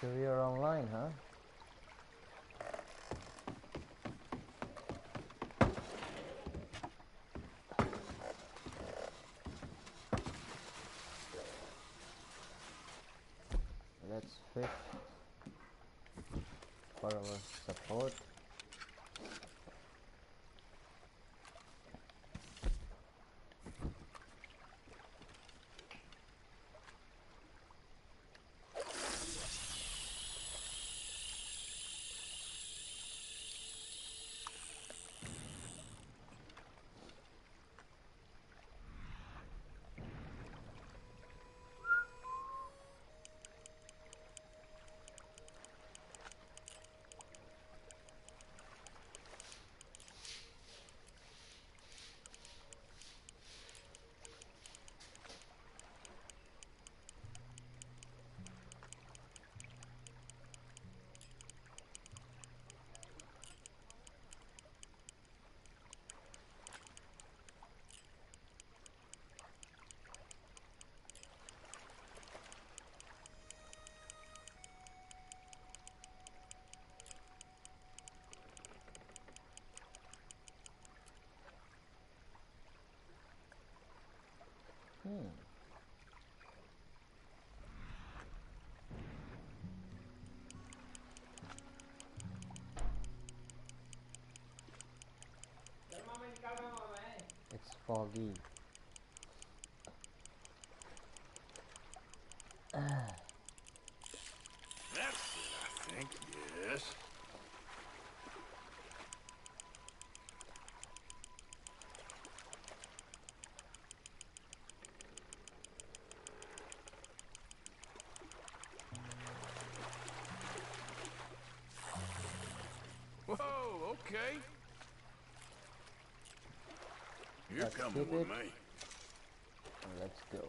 So you're online, huh? Let's fit for our support. It's foggy. That's it, I think. Yes. Whoa, okay. You're Let's coming keep with it. me. Let's go.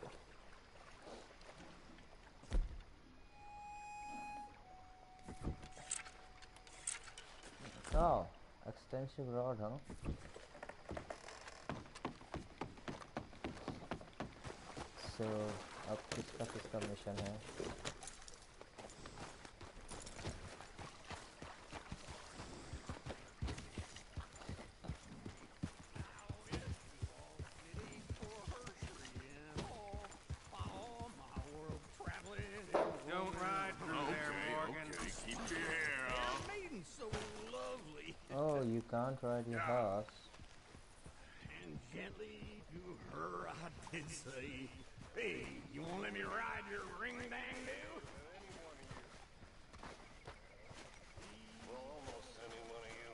Oh, extensive rod, huh? So अब किसका किसका mission है? Don't ride through there, Morgan. Okay, keep your hair on. Maiden's so lovely. Oh, you can't ride your horse. And gently to her I did say, hey, you won't let me ride your ring-dang-do? Well, almost any one of you.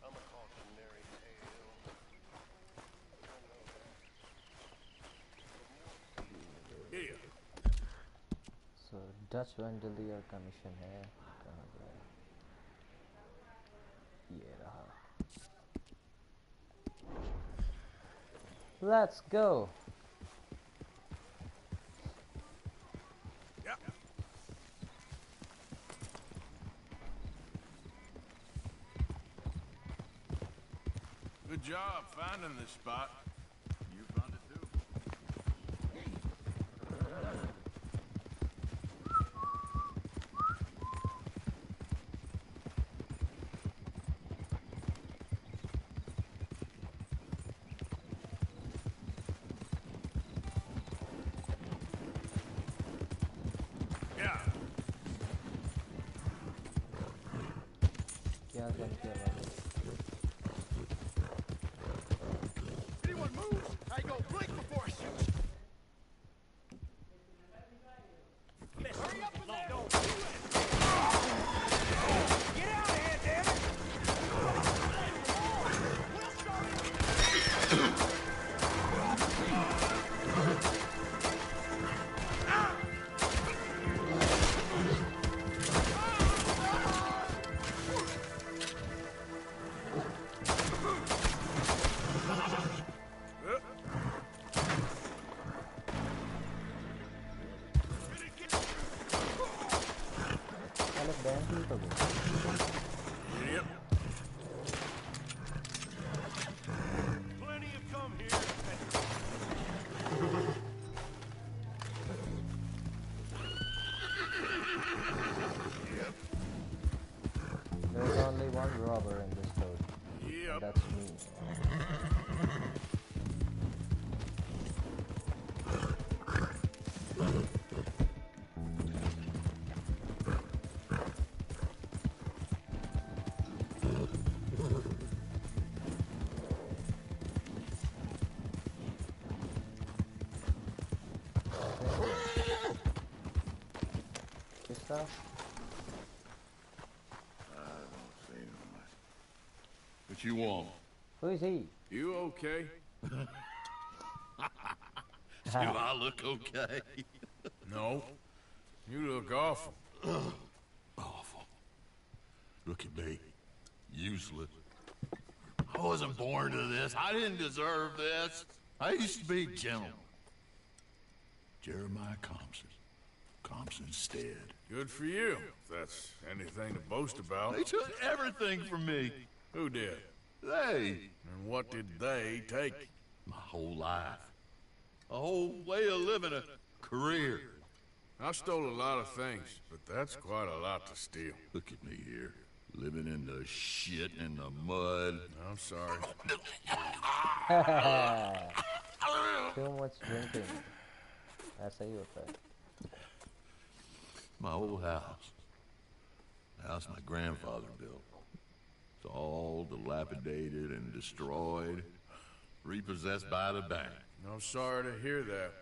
I'm a cautionary tale. Yeah. So Dutch Vandalier का mission है. कहाँ गया? ये रहा. Let's go. Yep. Good job finding this spot. You found it too. Yeah. क्या gun किया मैंने? Anyone moves, I go blink before I shoot. Hurry up in there! Don't do it! Get out of here, damn it! We'll start it! साले bank ही तो गए. Yep. Plenty have come here. one robber in this code. Yep. And that's me. Stuff. I don't say no much. What you want? Who is he? You okay? Do I look okay? No. You look awful. Awful. Look at me. Useless. I wasn't born to this. I didn't deserve this. I used to be a gentleman. Jeremiah Compson. Compson Stead. Good for you, if that's anything to boast about. They took everything from me. Who did? They. And what did they take? My whole life. A whole way of living, a career. I stole a lot of things, but that's quite a lot to steal. Look at me here. Living in the shit and the mud. I'm sorry. Too much drinking. ऐसा ही होता है. My old house. The house my grandfather built. It's all dilapidated and destroyed. Repossessed by the bank. I'm sorry to hear that.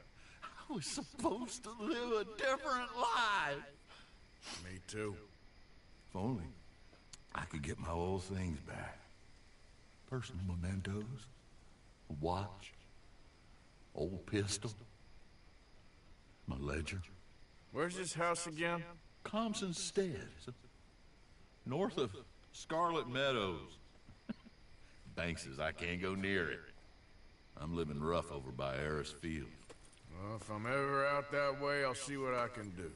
I was supposed to live a different life. Me too. If only I could get my old things back. Personal mementos. A watch. Old pistol. My ledger. Where's this house again? Compson Stead. North of Scarlet Meadows. Bank says I can't go near it. I'm living rough over by Harris Field. Well, if I'm ever out that way, I'll see what I can do.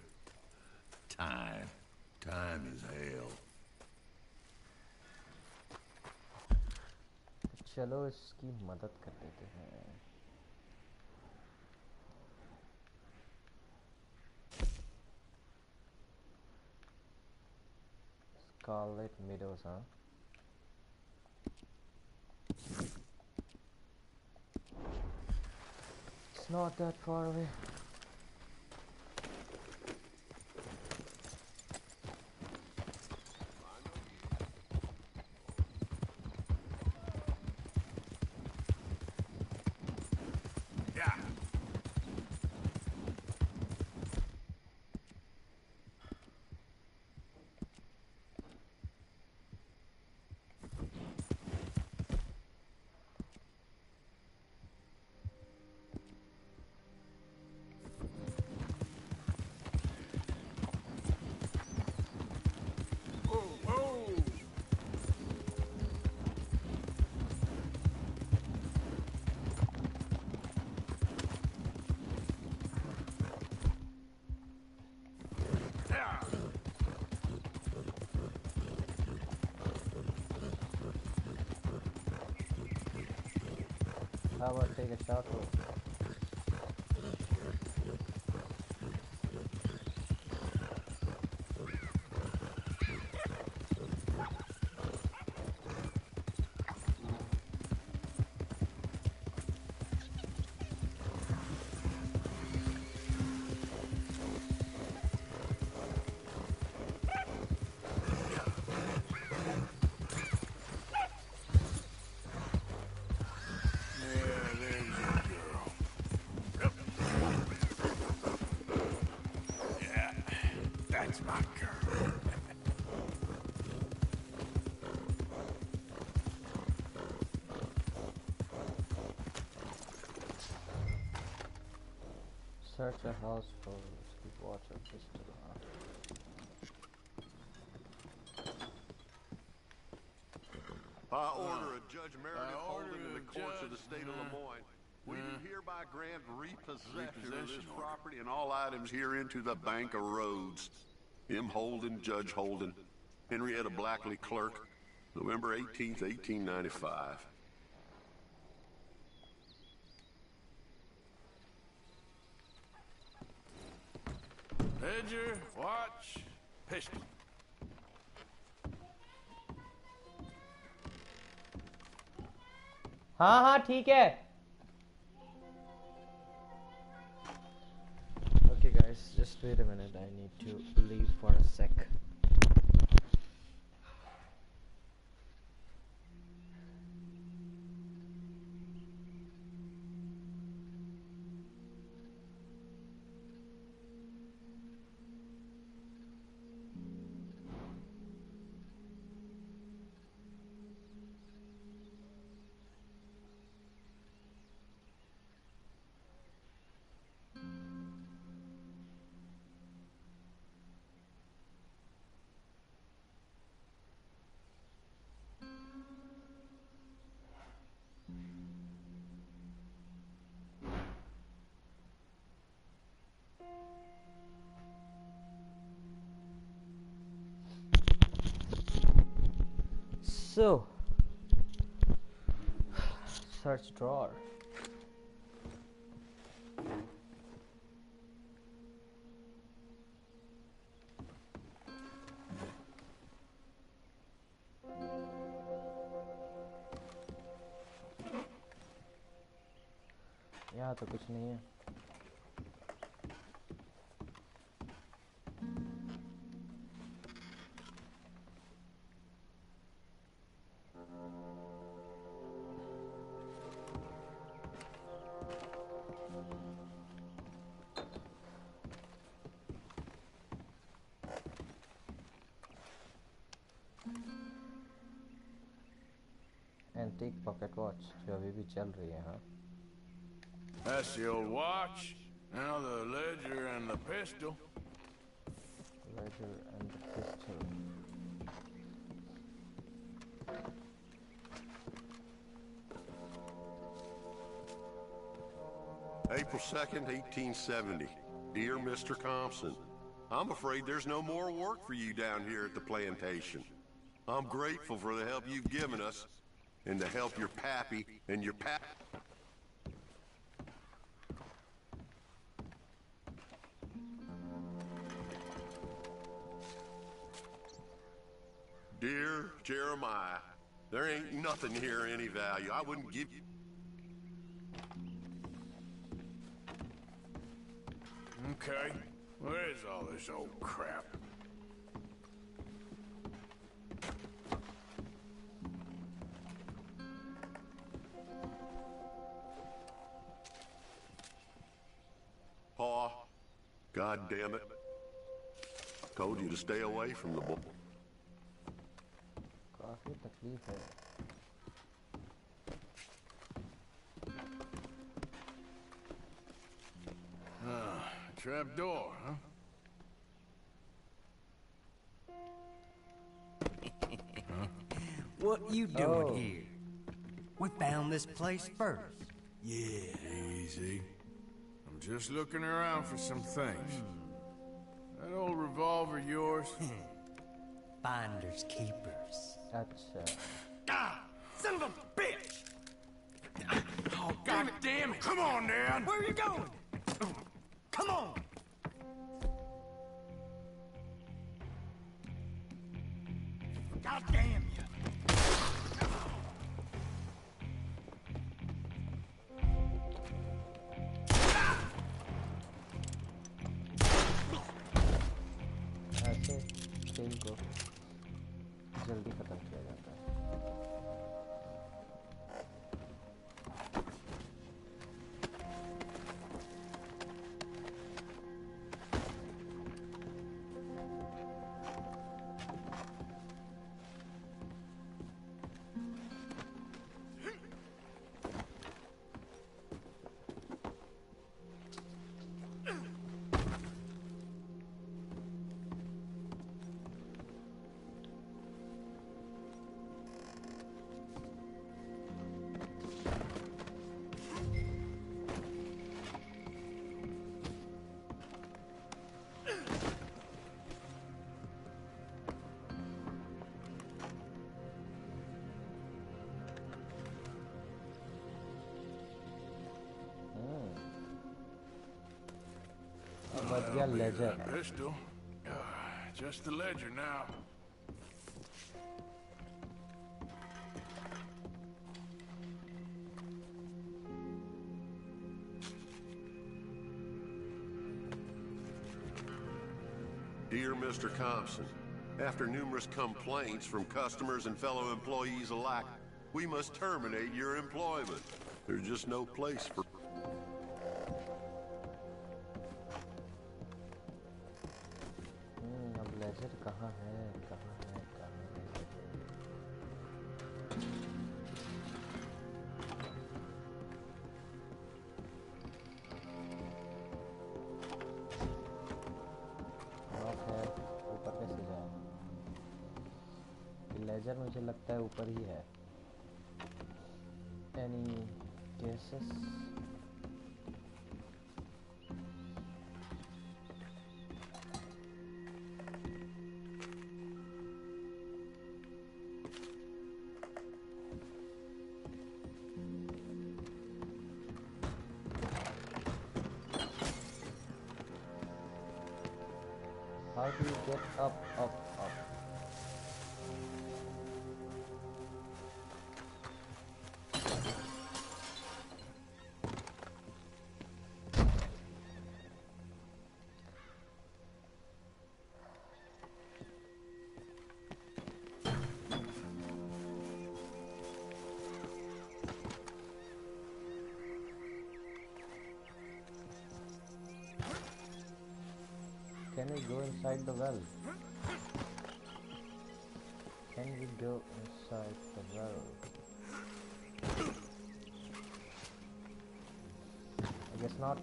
Time. Time is hell. चलो इसकी मदद कर देते हैं. Scarlet Meadows, huh? It's not that far away. Yeah. How about take a shot? That's my girl. Search a house for watch a pistol. By order of Judge Meredith order Holden in the of courts of the Judge, state of Lemoyne, we do hereby grant repossession of this property and all items herein to the Bank of Rhodes. M. Holden, Judge Holden, Henrietta Blackley, clerk, November 18th, 1895. Ledger, watch, pistol. हाँ हाँ ठीक है. Okay guys, just wait a minute. I need to leave for a sec. So, search drawer. यहाँ तो कुछ नहीं है. Antique pocket watch जो अभी भी चल रही है. हाँ, That's the old watch. Now the ledger and the pistol. ledger and the pistol. April 2nd, 1870. Dear Mr. Thompson, I'm afraid there's no more work for you down here at the plantation. I'm grateful for the help you've given us and to help your pappy and your pap... Dear Jeremiah, there ain't nothing here of any value. I wouldn't give you... Okay. Where is all this old crap? Pa, God damn it. Told you to stay away from the boy. काफी तकलीफ है. Trap door, huh? What you doing Oh. here? We found this place first. Yeah. Easy. I'm just looking around for some things. That old revolver yours? Finders keepers. अच्छा. Ah! Son of a bitch! Oh, God damn it! Come on, Dan! Where are you going? Come on! God damn you! ऐसे खेल को जल्दी खत्म किया जाता है. बच गया laser. Pistol. Just the ledger now. Dear Mr. Compson, after numerous complaints from customers and fellow employees alike, we must terminate your employment. There's just no place for... अब लेजर कहाँ है, कहाँ है, कहाँ है? लॉक है, ऊपर कैसे जाए? लेजर मुझे लगता है ऊपर ही है। Any guesses? How do you get up? Can we go inside the well? Can we go inside the well? I guess not.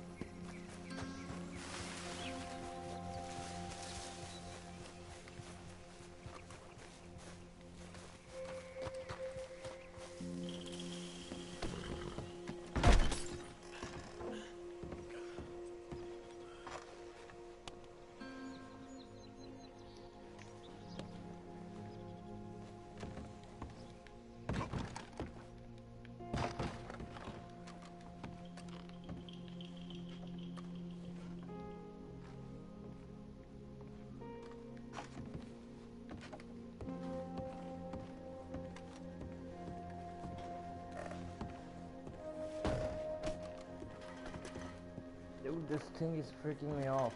Dude, this thing is freaking me off.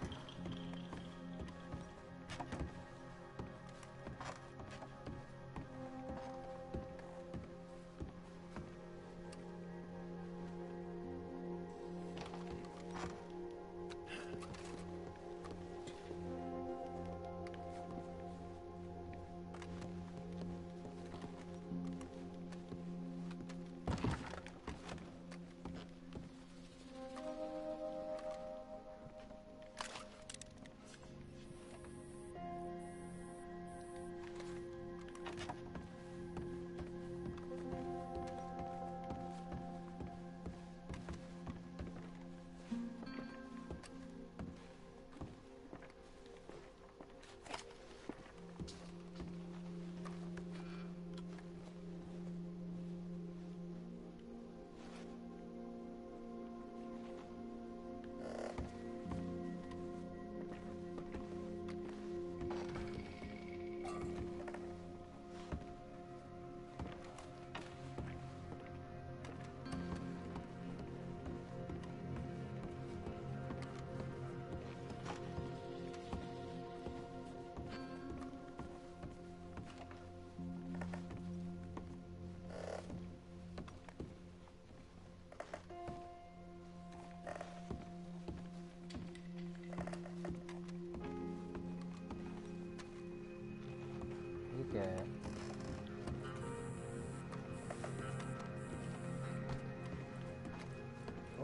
क्या है?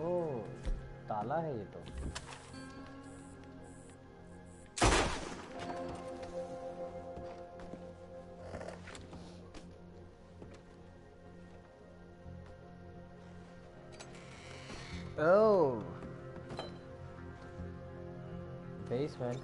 ओह, ताला है ये तो। Oh, basement.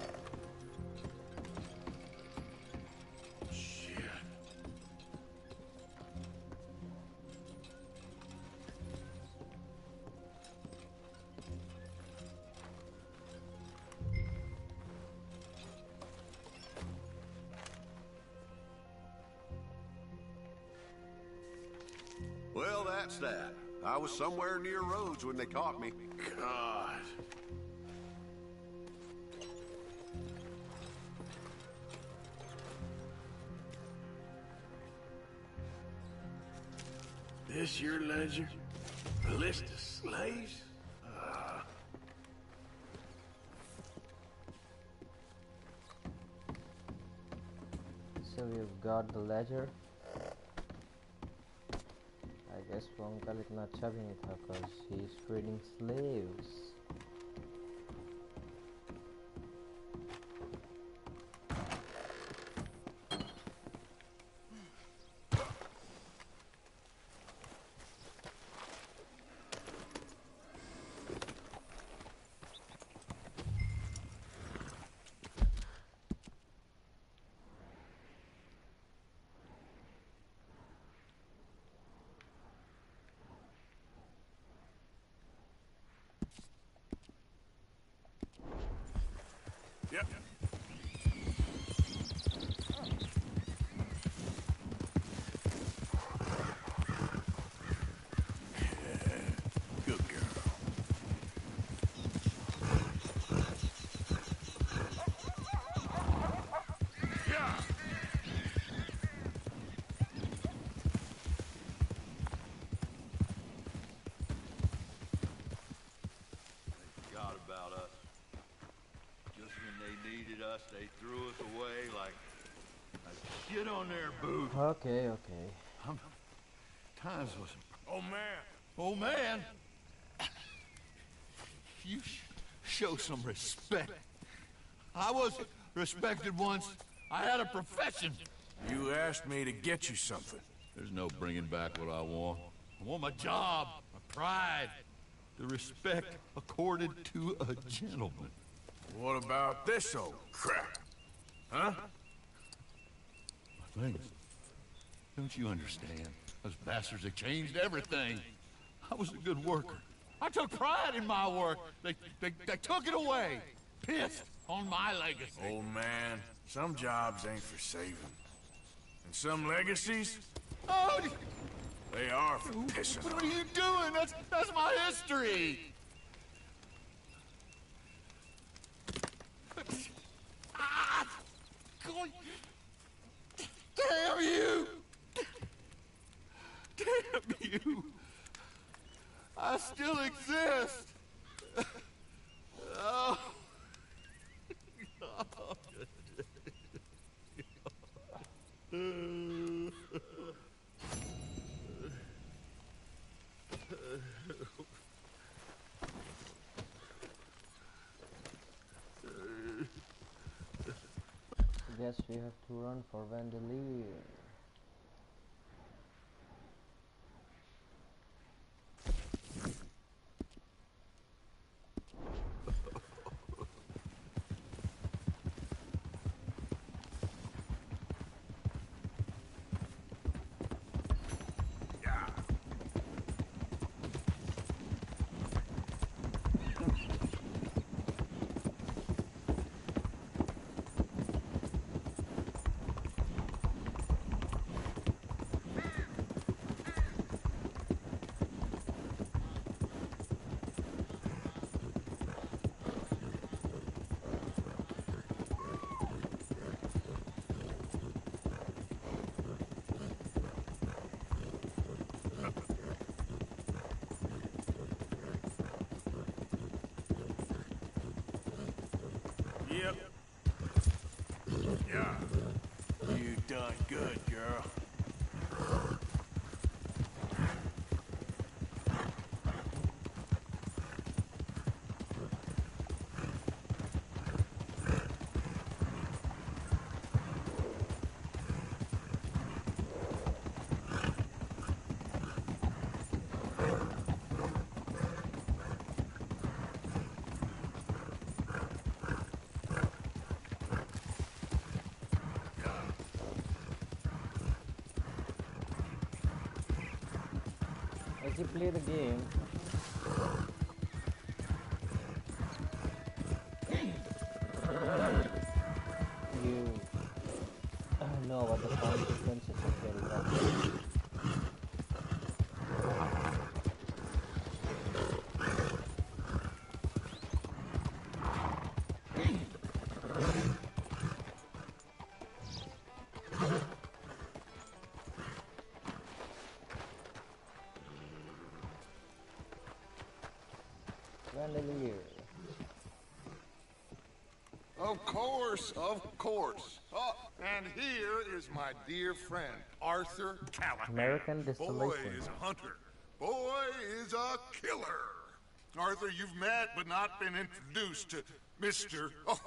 Well, that's that. I was somewhere near Rhodes when they caught me. God. This your ledger? A list of slaves? So we've got the ledger. I guess वो uncle इतना अच्छा भी नहीं था cause he's trading slaves. Yep. Good girl. Yeah. Forgot about us. Just when they needed us, they threw us away like shit on their boots. Okay. Times was... Oh, man. Oh, man! You show some respect. I was respected once. I had a profession. You asked me to get you something. There's no bringing back what I want. I want my job, my pride, the respect accorded to a gentleman. What about this old crap? Huh? My things. Don't you understand? Those bastards have changed everything. I was a good worker. I took pride in my work. They took it away. Pissed on my legacy. Old man, some jobs ain't for saving. And some legacies, Oh, they are for pissing what on. are you doing? That's my history. Ah! God. Damn you! Damn you! I still exist! Oh. Guess we have to run for Vandalier. Yep. Yeah. You done good, girl. As you play the game, you know what the consequences of getting that. Of course, of course. Oh, and here is my dear friend, Arthur Callahan. American Boy distillation. is a hunter. Boy is a killer. Arthur, you've met but not been introduced to Mr. Oh,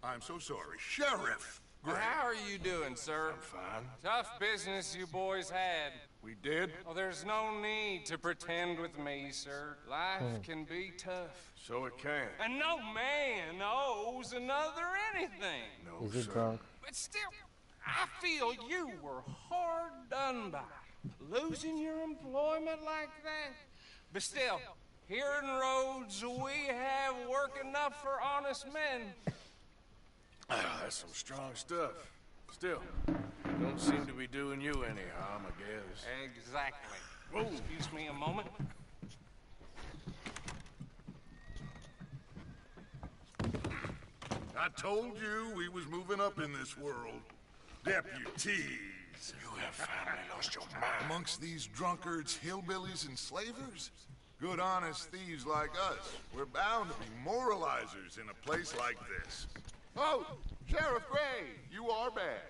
I'm so sorry, Sheriff Gray. How are you doing, sir? I'm fine. Tough business you boys had. We did? Well, there's no need to pretend with me, sir. Life can be tough. So it can. And no man owes another anything. No, Is he sir. drunk? But still, I feel you were hard done by. Losing your employment like that. But still, here in Rhodes, we have work enough for honest men. Ah, that's some strong stuff. Still, don't seem to be doing you any harm, I guess. Exactly. Excuse me a moment. I told you we was moving up in this world. Deputies. You have finally lost your mind. Amongst these drunkards, hillbillies, and slavers? Good honest thieves like us. We're bound to be moralizers in a place like this. Oh, Sheriff Gray, you are back.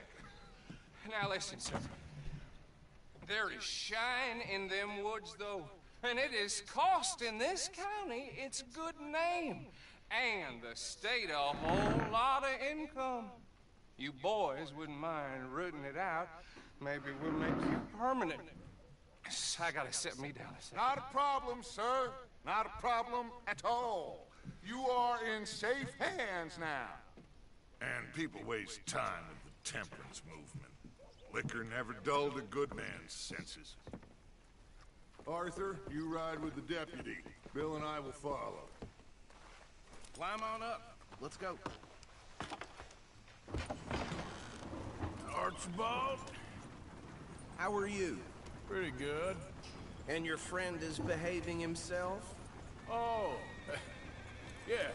Now listen, sir. There is shine in them woods, though. And it is costing this county its good name. And the state a whole lot of income. You boys wouldn't mind rooting it out. Maybe we'll make you permanent. I gotta sit me down a second. Not a problem, sir. Not a problem at all. You are in safe hands now. And people waste time with the temperance movement. Liquor never dulled a good man's senses. Arthur, you ride with the deputy. Bill and I will follow. Climb on up. Let's go. Archibald? How are you? Pretty good. And your friend is behaving himself? Oh, yes.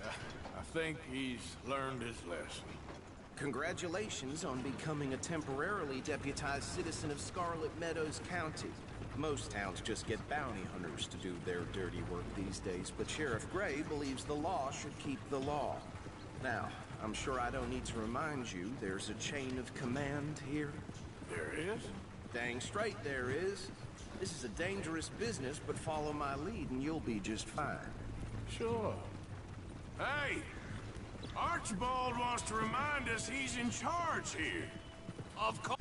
I think he's learned his lesson. Congratulations on becoming a temporarily deputized citizen of Scarlet Meadows County. Most towns just get bounty hunters to do their dirty work these days, but Sheriff Gray believes the law should keep the law. Now, I'm sure I don't need to remind you, there's a chain of command here. There is? Dang straight there is. This is a dangerous business, but follow my lead and you'll be just fine. Sure. Hey! Archibald wants to remind us he's in charge here. Of course.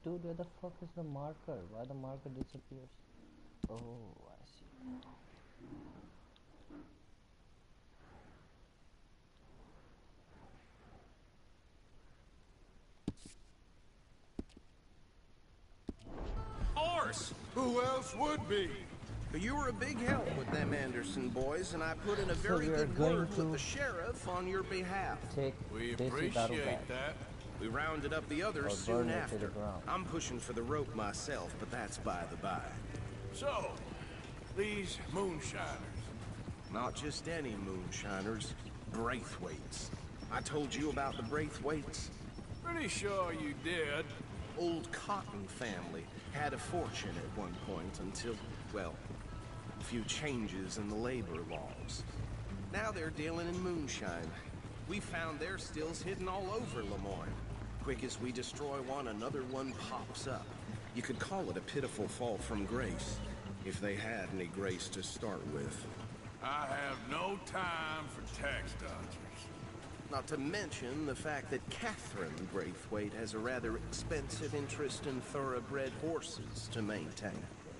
Dude, where the fuck is the marker? Why the marker disappears? Oh, I see. Horse! Who else would be? But you were a big help with them Anderson boys, and I put in a very we are good going word to with the sheriff on your behalf. Take We Desi Daru appreciate back. that. We rounded up the others Or soon burn it to after. the ground. I'm pushing for the rope myself, but that's by the by. So, these moonshiners. Not just any moonshiners, Braithwaites. I told you about the Braithwaites. Pretty sure you did. Old Cotton family had a fortune at one point until, well, a few changes in the labor laws. Now they're dealing in moonshine. We found their stills hidden all over Lemoyne. Quick as we destroy one, another one pops up. You could call it a pitiful fall from grace, if they had any grace to start with. I have no time for tax dodgers. Not to mention the fact that Catherine Braithwaite has a rather expensive interest in thoroughbred horses to maintain.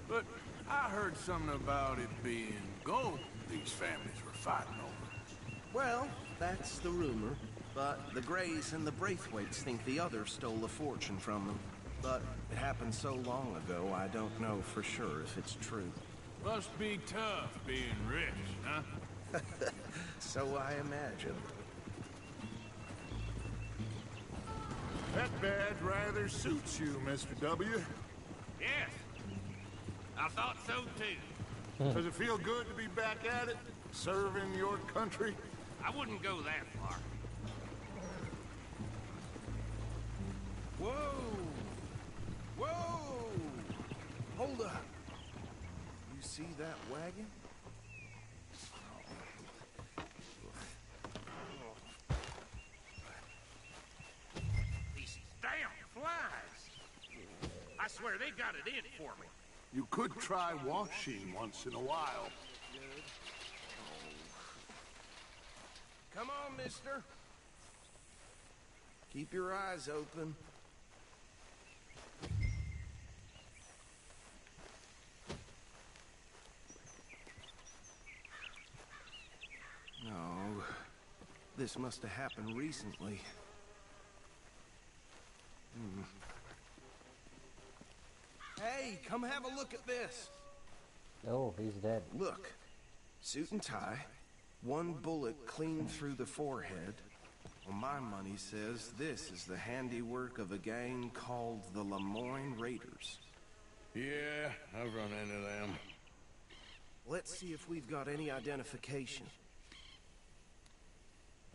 But I heard something about it being gold these families were fighting over. Well, that's the rumor. But the Grays and the Braithwaites think the others stole a fortune from them. But it happened so long ago, I don't know for sure if it's true. Must be tough being rich, huh? So I imagine. That badge rather suits you, Mr. W. Yes. I thought so too. Does it feel good to be back at it? Serving your country? I wouldn't go that far. Whoa! Whoa! Hold up. You see that wagon? These damn flies. I swear they got it in for me. You could try washing once in a while. Come on, mister. Keep your eyes open. No, this must have happened recently. Hey, come have a look at this. Oh, he's dead. Look, suit and tie, one bullet clean through the forehead. Well, my money says this is the handiwork of a gang called the Lemoyne Raiders. Yeah, I've run into them. Let's see if we've got any identification.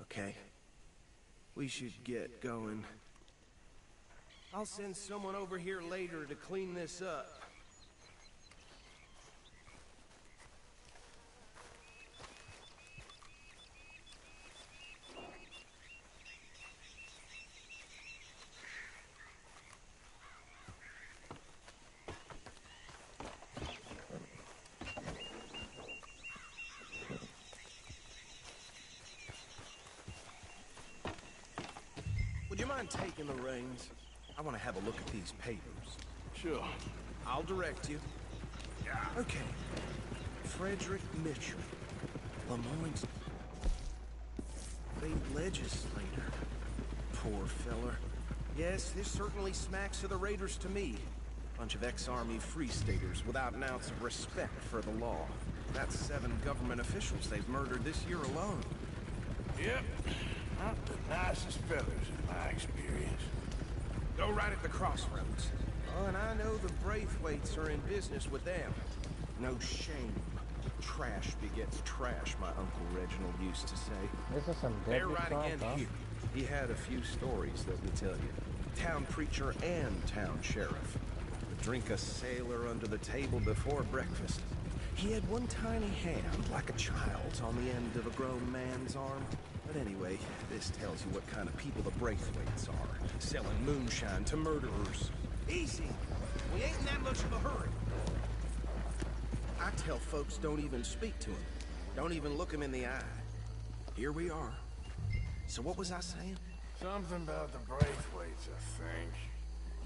Okay. We should get going. I'll send someone over here later to clean this up. Would you mind taking the reins? I want to have a look at these papers. Sure. I'll direct you. Okay. Frederick Mitchell. Lemoyne's state legislator. Poor feller. Yes, this certainly smacks of the Raiders to me. Bunch of ex-Army Free Staters without an ounce of respect for the law. That's 7 government officials they've murdered this year alone. Yep. Not the nicest fellas in my experience. Go right at the crossroads. Oh, and I know the Braithwaites are in business with them. No shame. Trash begets trash, my Uncle Reginald used to say. This is some They're deadly right stuff, again huh? here. He had a few stories, let me tell you. Town preacher and town sheriff. Would drink a sailor under the table before breakfast. He had one tiny hand, like a child's, on the end of a grown man's arm. But anyway, this tells you what kind of people the Braithwaites are. Selling moonshine to murderers. Easy! We ain't in that much of a hurry. I tell folks don't even speak to him. Don't even look him in the eye. Here we are. So what was I saying? Something about the Braithwaites, I think.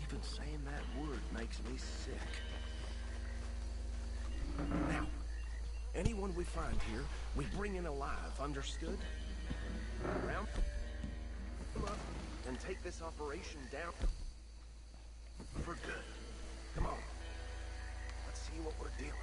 Even saying that word makes me sick. Now, anyone we find here, we bring in alive, understood? Round them up and take this operation down for good. Come on. Let's see what we're dealing with.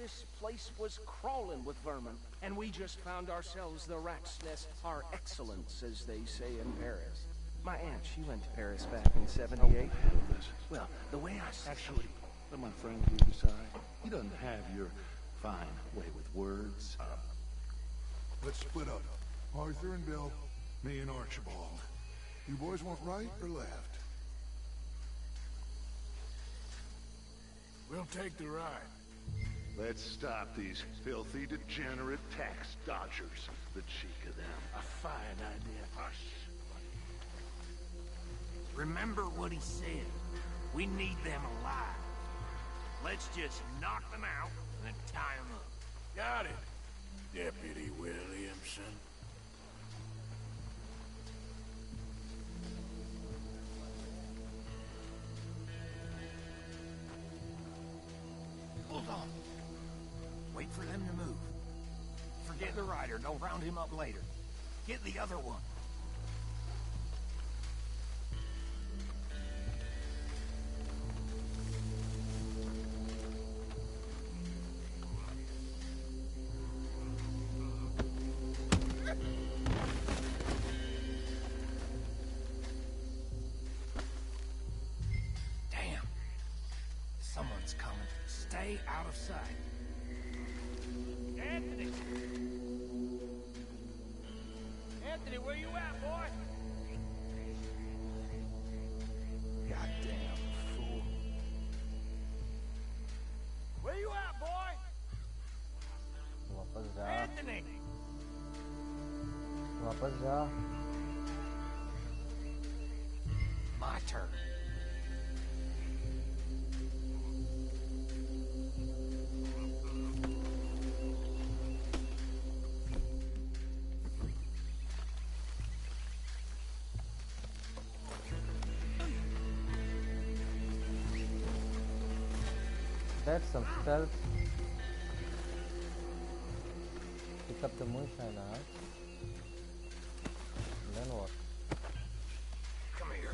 This place was crawling with vermin, and we just found ourselves the rat's nest par excellence, as they say in Paris. My aunt, she went to Paris back in '78. Well, the way I see Actually, let my friend here decide. He doesn't have your fine way with words. Let's split up. Arthur and Bill, me and Archibald. You boys want right or left? We'll take the ride. Let's stop these filthy, degenerate tax dodgers. The cheek of them. A fine idea. Hush. Remember what he said. We need them alive. Let's just knock them out and then tie them up. Got it, Deputy Williamson. Hold on. Wait for them to move. Forget the rider. Don't round him up later. Get the other one. Damn. Someone's coming. Stay out of sight. Anthony! Anthony, where you at, boy? Goddamn fool. Where you at, boy? वापस जा Anthony! वापस जा My turn. That's some stealth. Pick up the moonshine art. Then what? Come here.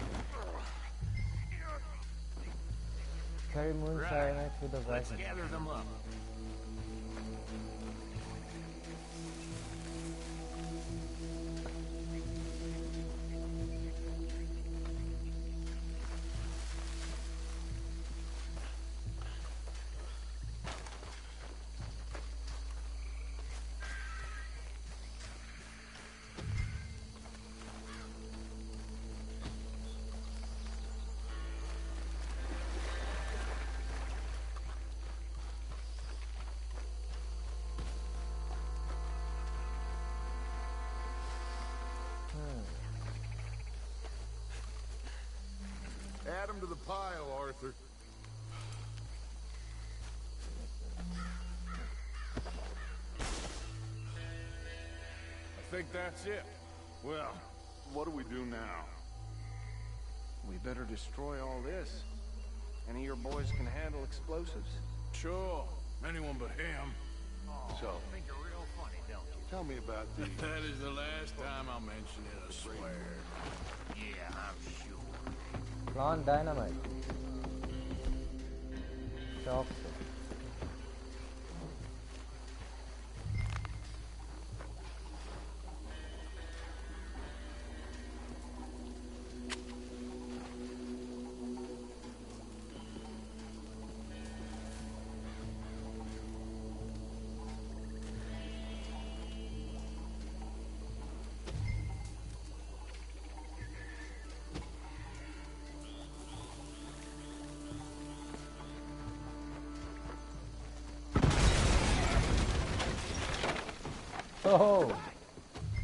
Carry moonshine art to the Let's wagon. gather them up. Add them to the pile, Arthur. I think that's it. Well, what do we do now? We better destroy all this. Any of your boys can handle explosives. Sure, anyone but him. So, Think you're real funny, don't you? Tell me about the... That is the last time I'll mention it, I swear. Yeah, I'm sure. Plant dynamite. Shock. Oh!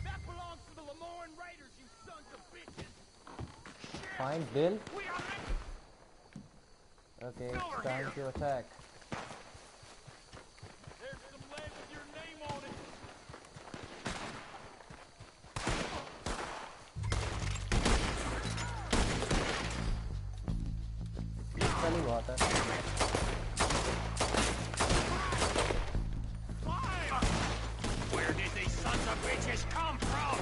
That belongs to the Lemoyne Raiders, you sons of bitches! Find Bill. We are Okay, it's time to attack. There's some lead with your name on it! Chali water. Where did these sons of bitches come from?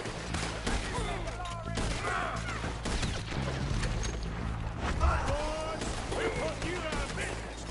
We'll put you out of business!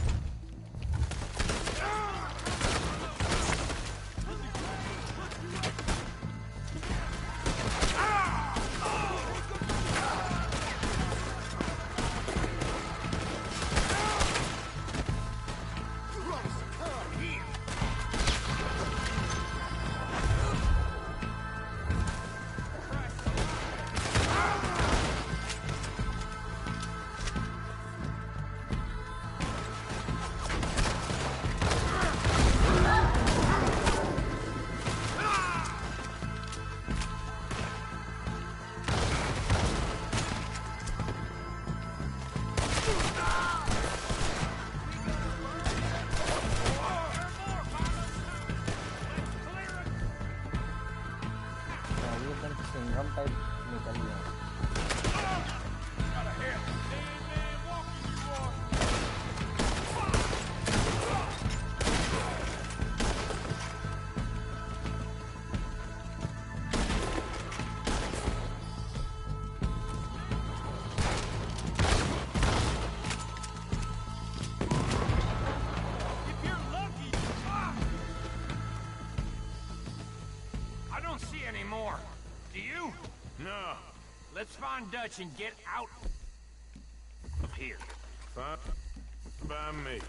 Let's find Dutch and get out of here. Fine by me.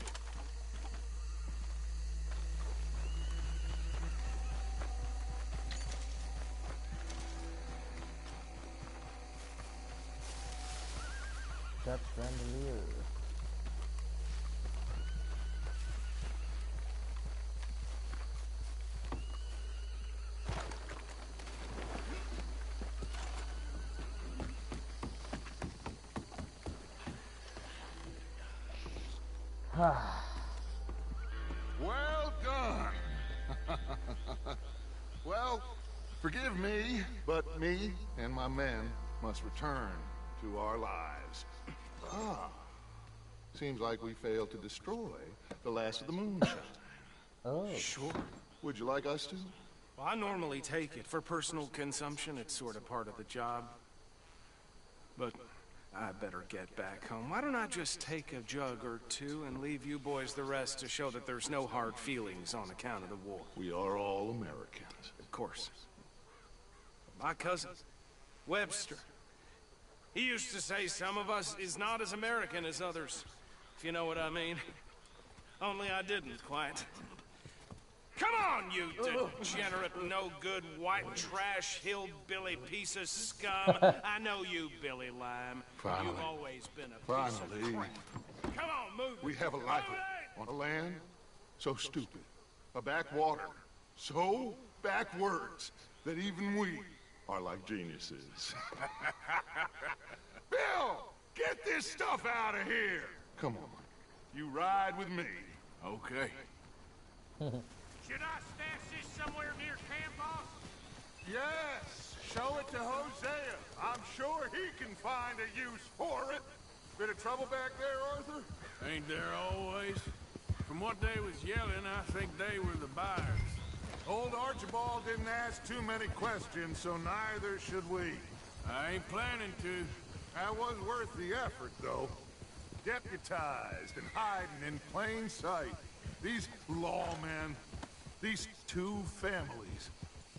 Dutch Vandalier. Well done. Well, forgive me, but me and my men must return to our lives. Seems like we failed to destroy the last of the moonshine. Oh. Sure. Would you like us to? Well, I normally take it. For personal consumption, it's sort of part of the job. But I better get back home. Why don't I just take a jug or two and leave you boys the rest to show that there's no hard feelings on account of the war? We are all Americans. Of course. My cousin, Webster, he used to say some of us is not as American as others, if you know what I mean. Only I didn't quite. Come on, you degenerate, no-good, white trash, hillbilly piece of scum. I know you, Billy Lime. Finally. You've always been a piece of crap. Come on, move. We have a life on a land so stupid, a backwater so backwards that even we are like geniuses. Bill, get this stuff out of here. Come on, you ride with me. Okay. Should I stash this somewhere near camp, boss? Yes, show it to Hosea. I'm sure he can find a use for it. Bit of trouble back there, Arthur? Ain't there always? From what they was yelling, I think they were the buyers. Old Archibald didn't ask too many questions, so neither should we. I ain't planning to. That was worth the effort, though. Deputized and hiding in plain sight. These lawmen, these two families.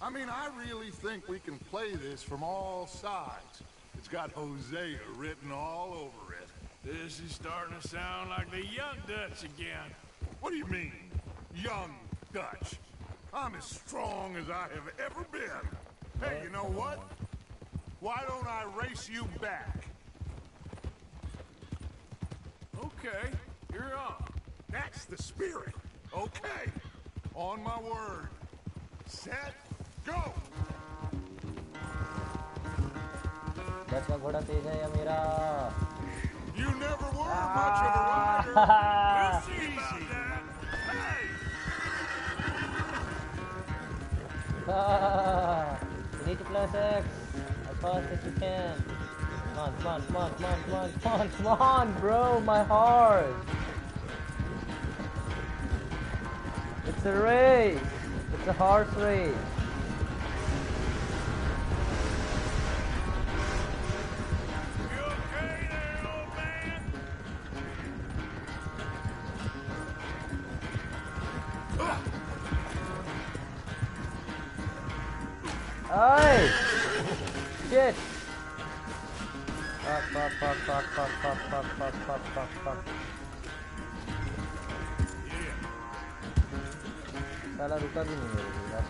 I mean, I really think we can play this from all sides. It's got Hosea written all over it. This is starting to sound like the young Dutch again. What do you mean, young Dutch? I'm as strong as I have ever been. Hey, you know what? Why don't I race you back? Okay, you're on. That's the spirit. Okay. On my word. Set, go! Dutch का घोड़ा तेज है या मेरा? You never were much of a rider. We'll see about that. Hey! You need to plus X as fast as you can. Come on, bro, my heart. It's a race. It's a horse race. You okay there, old man? Hey! Shit! Fuck. साला रुका भी नहीं मेरे लिए यार.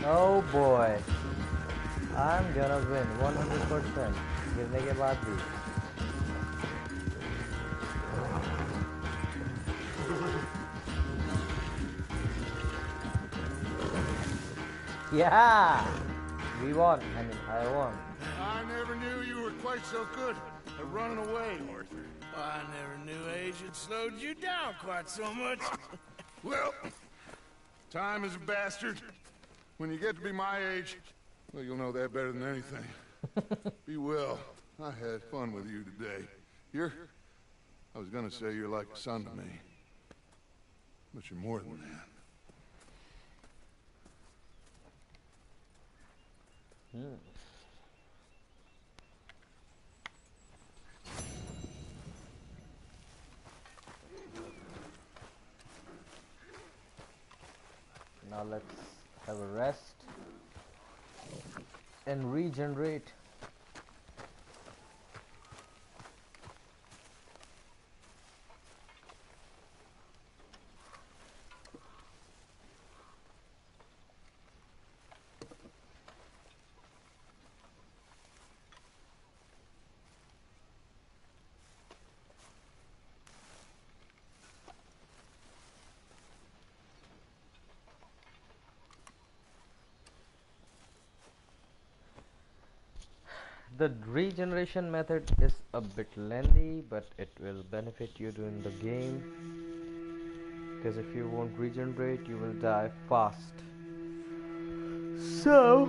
Oh boy. I'm gonna win 100%. गिरने के बाद भी. Yeah, we won. I mean, I won. I never knew you were quite so good at running away, Arthur. I never knew age had slowed you down quite so much. Well, time is a bastard. When you get to be my age, well, you'll know that better than anything. Be well. I had fun with you today. I was gonna say you're like a son to me. But you're more than that. Now let's have a rest and regenerate. The regeneration method is a bit lengthy, but it will benefit you during the game, because if you won't regenerate, you will die fast. So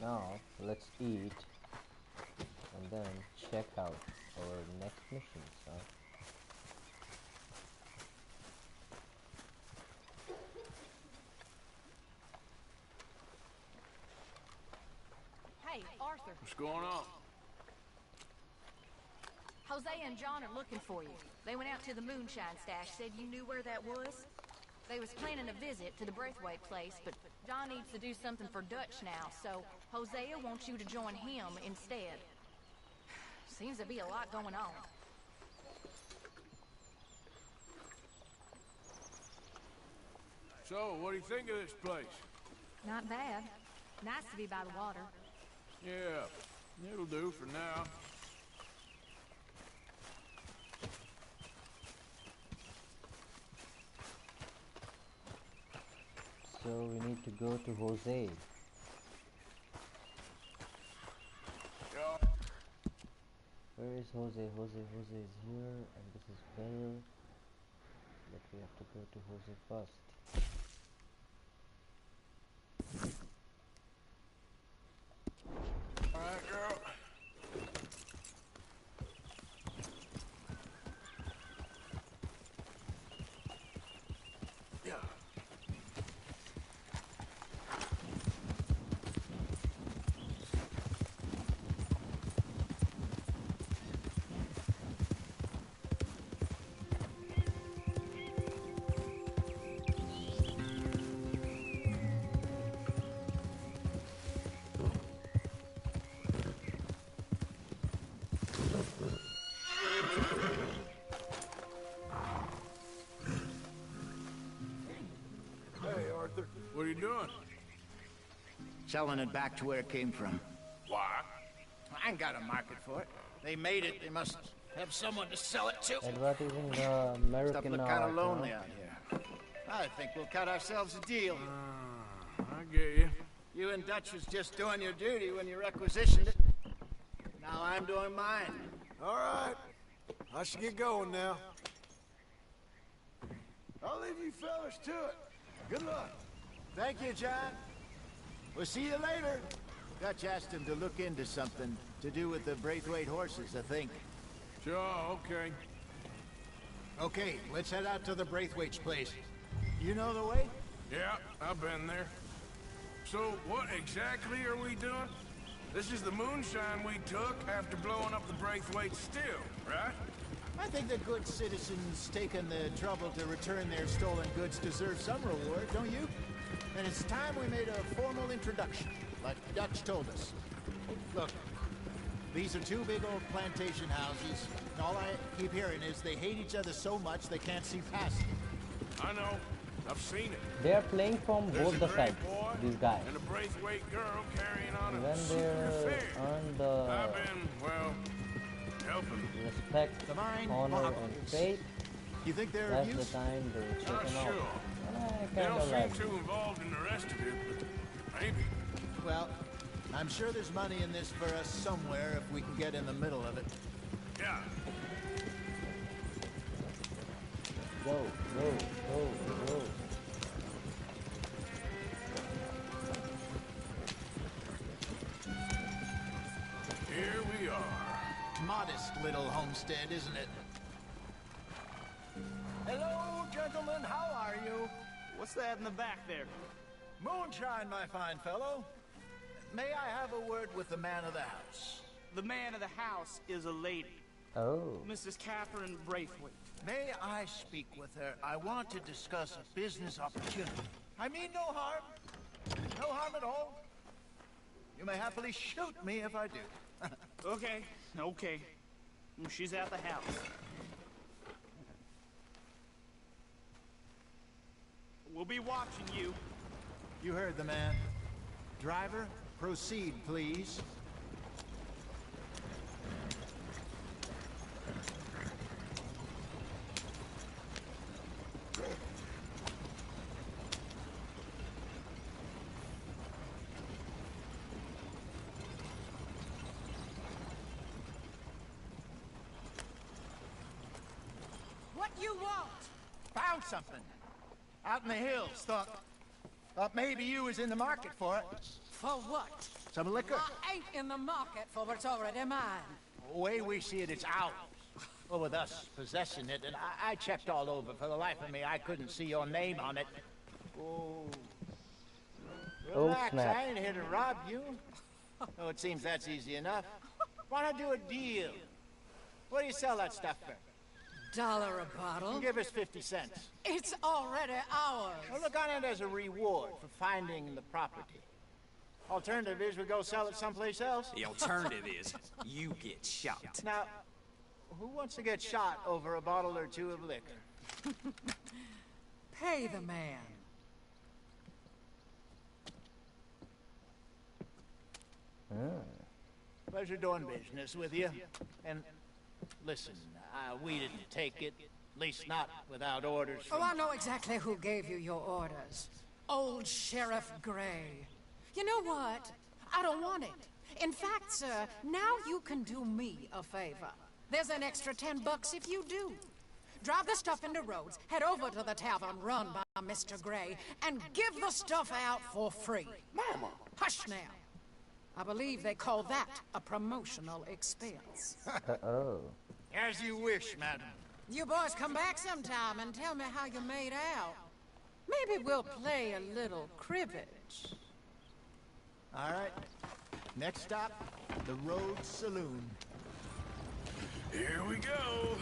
now let's eat and then check out our next missions. Hey, Arthur. What's going on? Jose and John are looking for you. They went out to the moonshine stash, said you knew where that was. They was planning a visit to the Braithwaite place, but John needs to do something for Dutch now, so Hosea wants you to join him instead. Seems to be a lot going on. So, what do you think of this place? Not bad. Nice to be by the water. Yeah, it'll do for now. So we need to go to Jose. Yeah. Where is Jose? Jose is here, and this is Bell. But we have to go to Jose first. Alright, girl. Yeah. Hey, Arthur. What are you doing? Selling it back to where it came from. Why? I ain't got a market for it. They made it. They must have someone to sell it to. Advertising the American Stuff look art, kind of you lonely know? out here. I think we'll cut ourselves a deal. I get you. You and Dutch was just doing your duty when you requisitioned it. Now I'm doing mine. All right. I should get going now. I'll leave you fellas to it. Good luck. Thank you, John. We'll see you later. Dutch asked him to look into something to do with the Braithwaite horses, I think. Sure, okay. Okay, let's head out to the Braithwaite's place. You know the way? Yeah, I've been there. So, what exactly are we doing? This is the moonshine we took after blowing up the Braithwaite still, right? I think the good citizens taking the trouble to return their stolen goods deserve some reward, don't you? And it's time we made a formal introduction, like Dutch told us. Look, these are two big old plantation houses. All I keep hearing is they hate each other so much they can't see past it. I know. I've seen it. They are playing from There's both a the Gray sides, boy these guys. and a Braithwaite girl carrying on a When secret they're affair. on the I've been, well, helping. respect, The mind honor, and boggles. faith, You think they're that's the abused? time they will check Not them out. sure. And I They kind don't of seem like too involved in the rest of it, but maybe. Well, I'm sure there's money in this for us somewhere if we can get in the middle of it. Yeah. go, go, go, go. Here we are. Modest little homestead, isn't it? Hello, gentlemen. How are you? What's that in the back there? Moonshine, my fine fellow. May I have a word with the man of the house? The man of the house is a lady. Oh. Mrs. Catherine Braithwaite. May I speak with her? I want to discuss a business opportunity. I mean no harm. No harm at all. You may happily shoot me if I do. Okay, okay. She's at the house. We'll be watching you. You heard the man. Driver, proceed, please. What you want? Found something. Out in the hills. Thought maybe you was in the market for it. For what? Some liquor. I ain't in the market for what's already mine. The way we see it, it's ours. Well, with us possessing it, and I checked all over. For the life of me, I couldn't see your name on it. Oh. Oh, Relax, snap. I ain't here to rob you. Oh, it seems that's easy enough. Why not do a deal? What do you sell that stuff for? $1 a bottle? Give us 50 cents. It's already ours. Well, look on it as a reward for finding the property. Alternative is we go sell it someplace else. The alternative is you get shot. Now, who wants to get shot over a bottle or two of liquor? Pay the man. Pleasure doing business with you. And listen, we didn't take it. At least not without orders from... Oh, I know exactly who gave you your orders. Old Sheriff Gray. You know what? I don't want it. In fact, sir, now you can do me a favor. There's an extra $10 if you do. Drive the stuff into Rhodes, head over to the tavern run by Mr. Gray, and give the stuff out for free. Mama! Hush now. I believe they call that a promotional expense. Oh. As you wish, madam. You boys come back sometime and tell me how you made out. Maybe we'll play a little cribbage. All right. Next stop, the Rhodes Saloon. Here we go.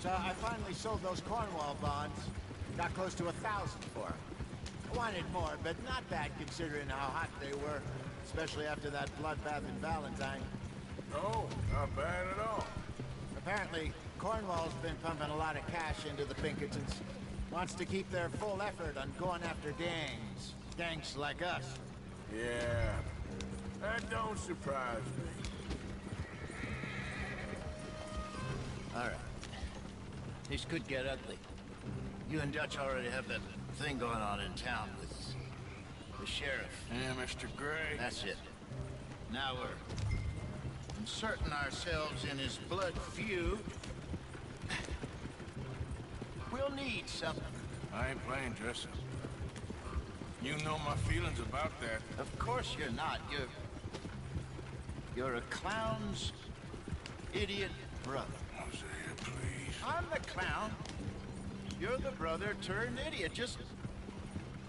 So I finally sold those Cornwall bonds. Got close to 1,000 for them. I wanted more, but not bad considering how hot they were. Especially after that bloodbath in Valentine. Oh, not bad at all. Apparently, Cornwall's been pumping a lot of cash into the Pinkertons. Wants to keep their full effort on going after gangs. Gangs like us. Yeah, that don't surprise me. All right. This could get ugly. You and Dutch already have that thing going on in town with the sheriff. Yeah, Mr. Gray. That's it. Now we're inserting ourselves in his blood feud. We'll need something. I ain't playing dress up. You know my feelings about that. Of course you're not. You're a clown's idiot brother. Hosea, please. I'm the clown. You're the brother turned idiot. Just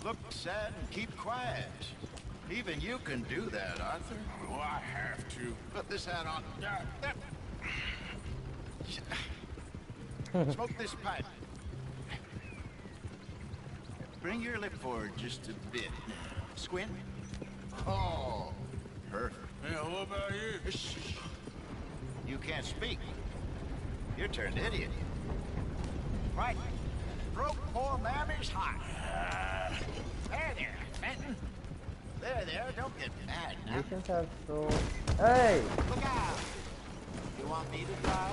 look sad and keep quiet. Even you can do that, Arthur. Oh, I have to. Put this hat on. Smoke this pipe. Bring your lip forward just a bit. Squint. Oh, Perfect. Yeah, what about you? Shh. You can't speak. You're turned idiot. Right. Broke poor Mammy's heart. There, Fenton. There, don't get mad now. Missions are so... Hey! Look out! You want me to drive?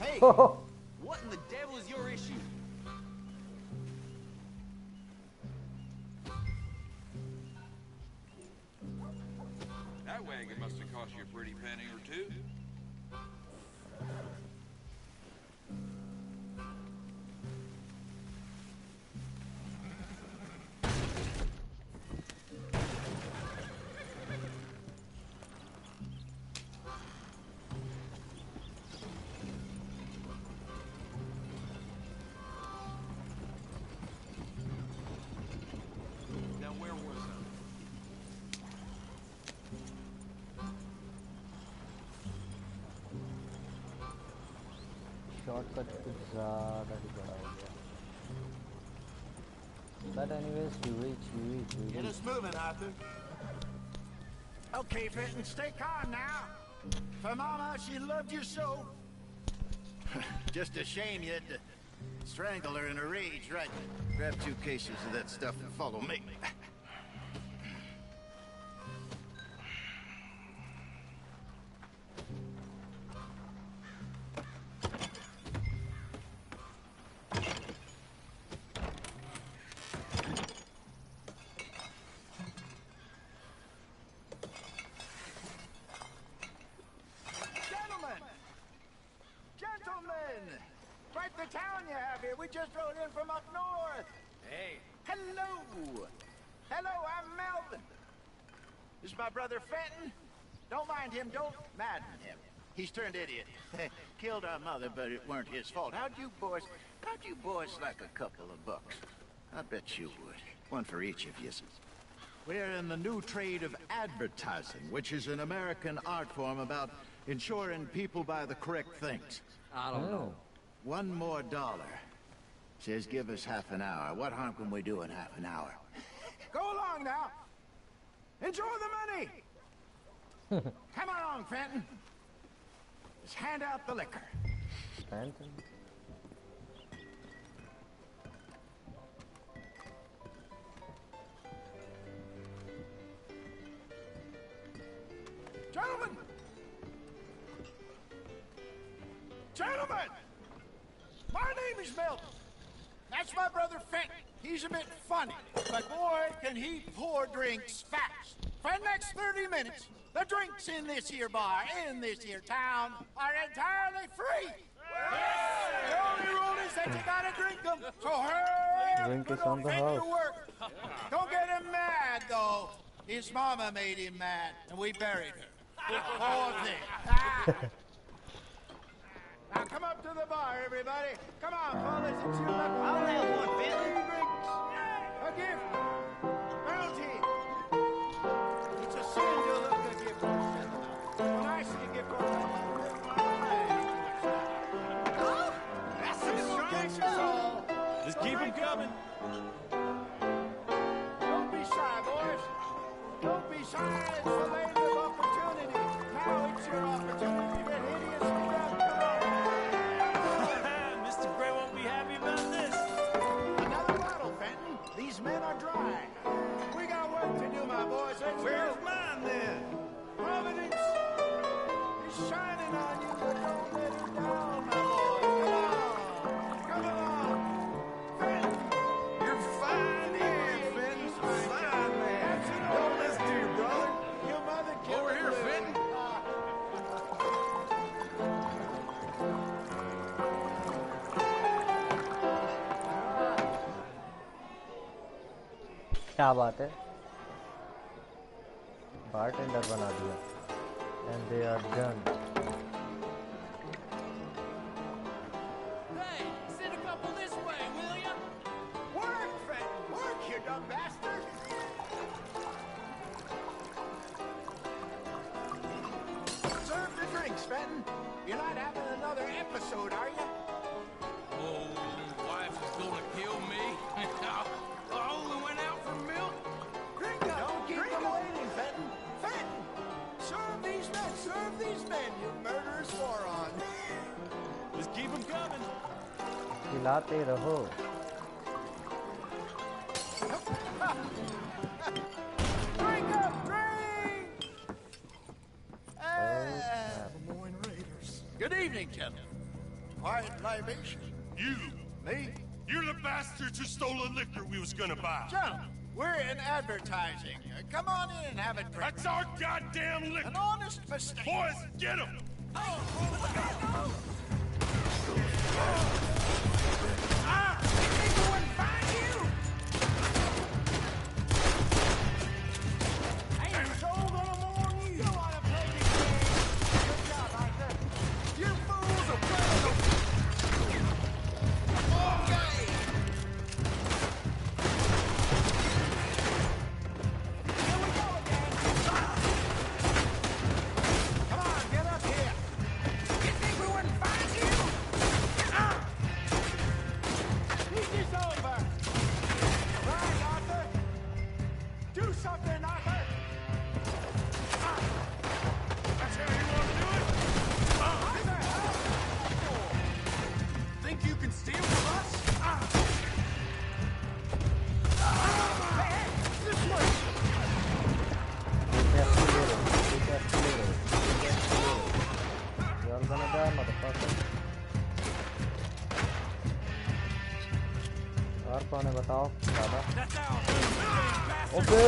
Hey! What in the devil is your issue? That wagon must have cost you a pretty penny or two. Now where was I? Shortcut कुछ ज़्यादा ही बड़ा हो गया. But anyways, we reach. Get us moving, Arthur. Okay, Fenton, stay calm now. For Mama, she loved you so. Just a shame you had to strangle her in a rage, right? Grab 2 cases of that stuff and follow me. Gentlemen! Quite the town you have here. We just rode in from up north. Hey. Hello! Hello, I'm Melvin. This is my brother Fenton. Don't mind him, don't madden him. He's turned idiot. Killed our mother, but it weren't his fault. How'd you boys like a couple of bucks? I bet you would. One for each of you. We're in the new trade of advertising, which is an American art form about ensuring people buy the correct things. I don't know. $1 more. Says give us half an hour. What harm can we do in half an hour? Go along now. Enjoy the money. Come along, Fenton. Just hand out the liquor. Fenton? Gentlemen! Gentlemen! My name is Melvin. That's my brother Fenton. He's a bit funny, but boy, can he pour drinks fast. For the next 30 minutes, the drinks in this here bar, in this here town, are entirely free. The only rule is that you gotta drink them, so hurry up Drink and is on don't the take your house. work. Don't get him mad, though. His mama made him mad, and we buried her. Poor thing. Now come up to the bar, everybody. Come on, fellas, it's your lucky day. I'll have one, Bentley. Free drinks. A gift. Bounty. It's a sin to look a gift horse. When I see a gift horse, oh, that's a strong soul. Just keep them coming. Don't be shy, boys. Don't be shy. It's the land of opportunity. Now it's your opportunity to get hideously drunk. Mr. Gray won't be happy about this. Another bottle, Fenton. These men are dry. We got work to do, my boys. Let's Where's go. mine then? Providence is shining on you, but don't let it down, my boys. Come on. Fenton. You're fine here, Fenton. Fine, man. Don't listen to your brother. Your mother killed Over here, Fenton. क्या बात है? Bartender बना दिया. And they are done. Hey, send a couple this way, will ya? Work, Fenton. Fenton? You're not having another episode, are you? Oh, wife is gonna kill me. I only went out for milk. Don't keep them waiting, Fenton. Fenton! Serve these men, you murderous moron. Just keep them coming. खिलाते रहो. Drink up, drink! Lemoyne Raiders. Good evening, gentlemen. Quiet libation. You! Me? You're the bastards who stole the liquor we was gonna buy. Gentlemen, we're in advertising. Come on in and have it drink. That's our goddamn liquor! An honest mistake. Boys, get him! और कौन है बताओ दादा. Okay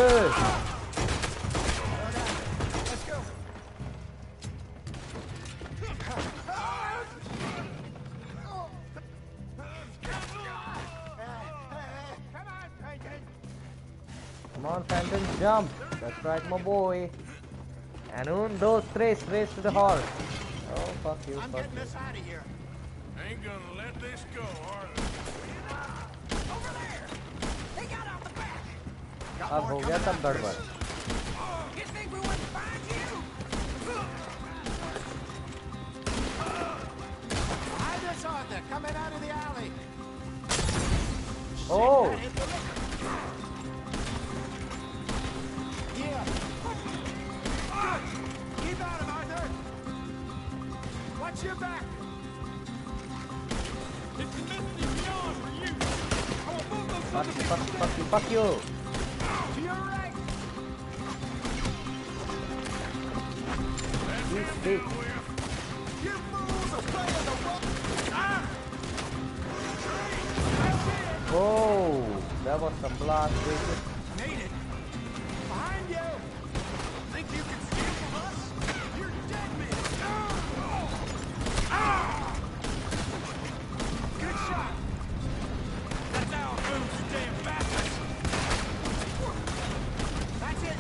Come on, Fenton, jump. That's right, my boy. And un, dos, tres, race to the hall. Oh, fuck you, I'm fuck getting you. us out of here. Ain't gonna let this go, are they? Over there! They got out the back! अब हो गया तब गड़बड़. You think we wouldn't find you? Behind us, Arthur, coming out of the alley. Oh! Yeah. Keep out of Arthur. Watch your back. It's the destiny beyond for you! I will move those Fuck you, fuck you, fuck you, fuck you. To your right. You speak. You fools are playing the rope. Oh, that was some blast, baby. Made it. Behind you. Think you can steal from us? You're dead men. Good shot. That's our moves, you damn bastards! That's it.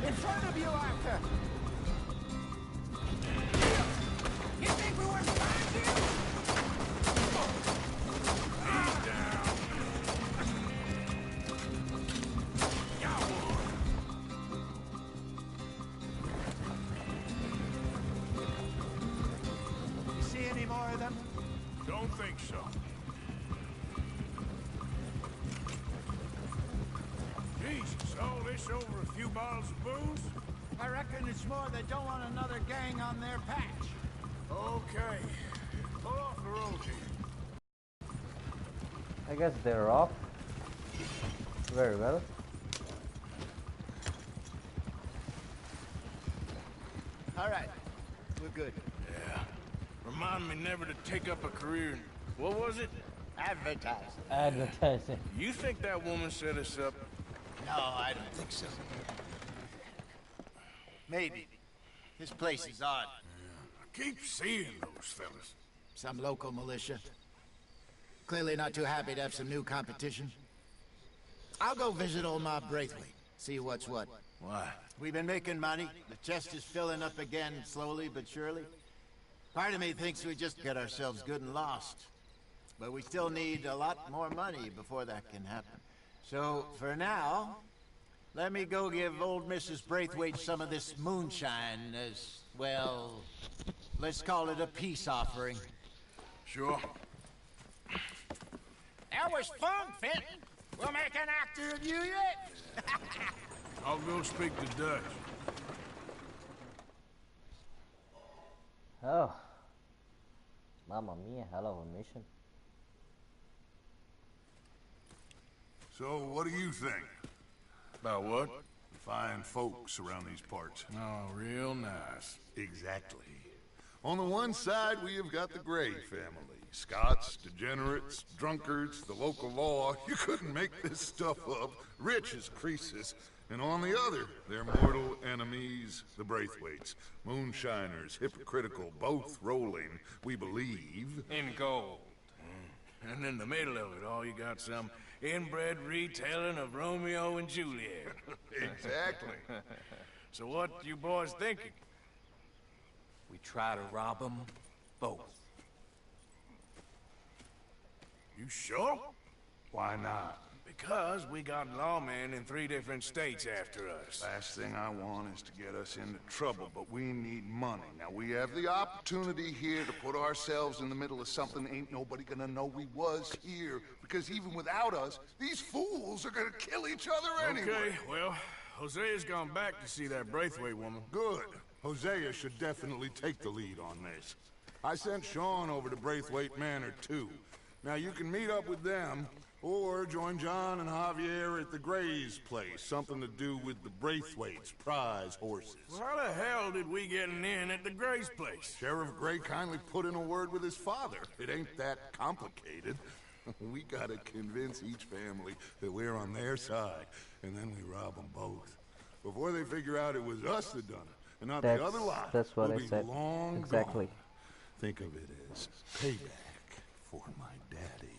In front of you, Arthur. You think we wouldn't find you? You see any more of them? Don't think so. Jesus, all this over a few bottles of booze? I reckon it's more they don't want another gang on their patch. Okay. Pull off the road here. I guess they're off. Very well. All right, we're good. Yeah. Remind me never to take up a career in, what was it? Advertising. Advertising. You think that woman set us up? No, I don't think so. Maybe. This place is odd. I keep seeing those fellas. Some local militia. Clearly not too happy to have some new competition. I'll go visit old Ma Braithwaite, see what's what. Why? We've been making money. The chest is filling up again, slowly but surely. Part of me thinks we just get ourselves good and lost. But we still need a lot more money before that can happen. So, for now, Let me go give old Mrs. Braithwaite some of this moonshine as, well, let's call it a peace offering. Sure. That was fun, Fenton. We'll make an actor of you yet. I'll go speak to Dutch. Oh. Mamma mia, hell of a mission. So, what do you think? About what? Fine folks around these parts. Oh, real nice. Exactly. On the one side, we have got the Gray family. Scots, degenerates, drunkards, the local law. You couldn't make this stuff up. Rich as Croesus. And on the other, their mortal enemies, the Braithwaites. Moonshiners, hypocritical, both rolling, we believe... in gold. And in the middle of it all, you got some inbred retelling of Romeo and Juliet. Exactly. So what you boys thinking? We try to rob them both. You sure? Why not? Because we got lawmen in 3 different states after us. Last thing I want is to get us into trouble, but we need money. Now, we have the opportunity here to put ourselves in the middle of something ain't nobody gonna know we was here. Because even without us, these fools are gonna kill each other anyway. Okay, well, Hosea's gone back to see that Braithwaite woman. Good. Hosea should definitely take the lead on this. I sent Sean over to Braithwaite Manor, too. Now, you can meet up with them, or join John and Javier at the Gray's place. Something to do with the Braithwaite's prize horses. Well, how the hell did we get in at the Gray's place? Sheriff Gray kindly put in a word with his father. It ain't that complicated. We gotta convince each family that we're on their side, and then we rob them both. Before they figure out it was us that done it, and not the other lot. That's what we'll I be said. Long Exactly. gone. Think of it as payback for my daddy.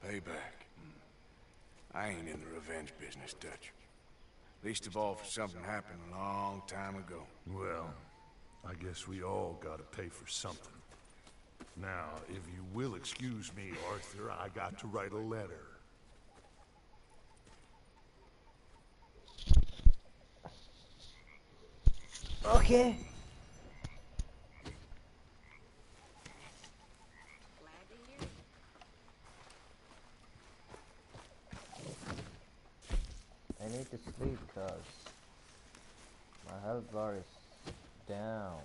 Payback. I ain't in the revenge business, Dutch. Least of all for something happened a long time ago. Well, I guess we all gotta pay for something. Now, if you will excuse me, Arthur, I got to write a letter. Okay. I need to sleep because my health bar is down.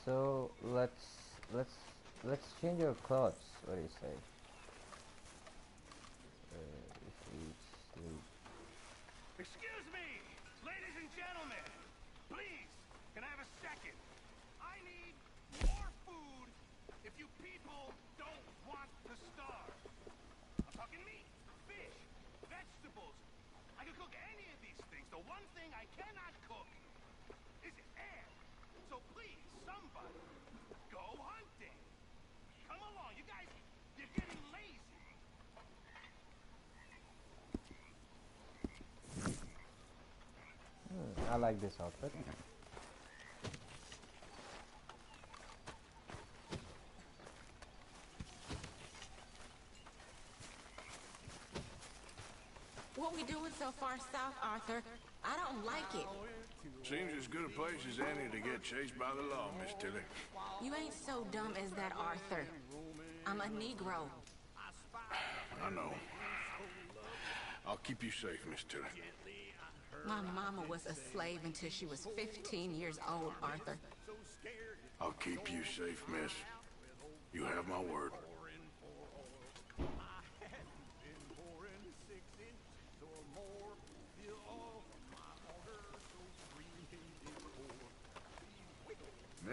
So let's change your clothes. What do you say? Excuse me, ladies and gentlemen. Please, can I have a second? I need more food if you people don't want to starve. I'm talking meat, fish, vegetables. I can cook any of these things. The one thing I cannot cook is air. So please, somebody, go hunting. Come along, you guys, you're getting lazy. I like this outfit. What we doing so far south, Arthur? I don't like it. Seems as good a place as any to get chased by the law, Miss Tilly. You ain't so dumb as that, Arthur. I'm a Negro. I know. I'll keep you safe, Miss Tilly. My mama was a slave until she was 15 years old, Arthur. I'll keep you safe, miss. You have my word.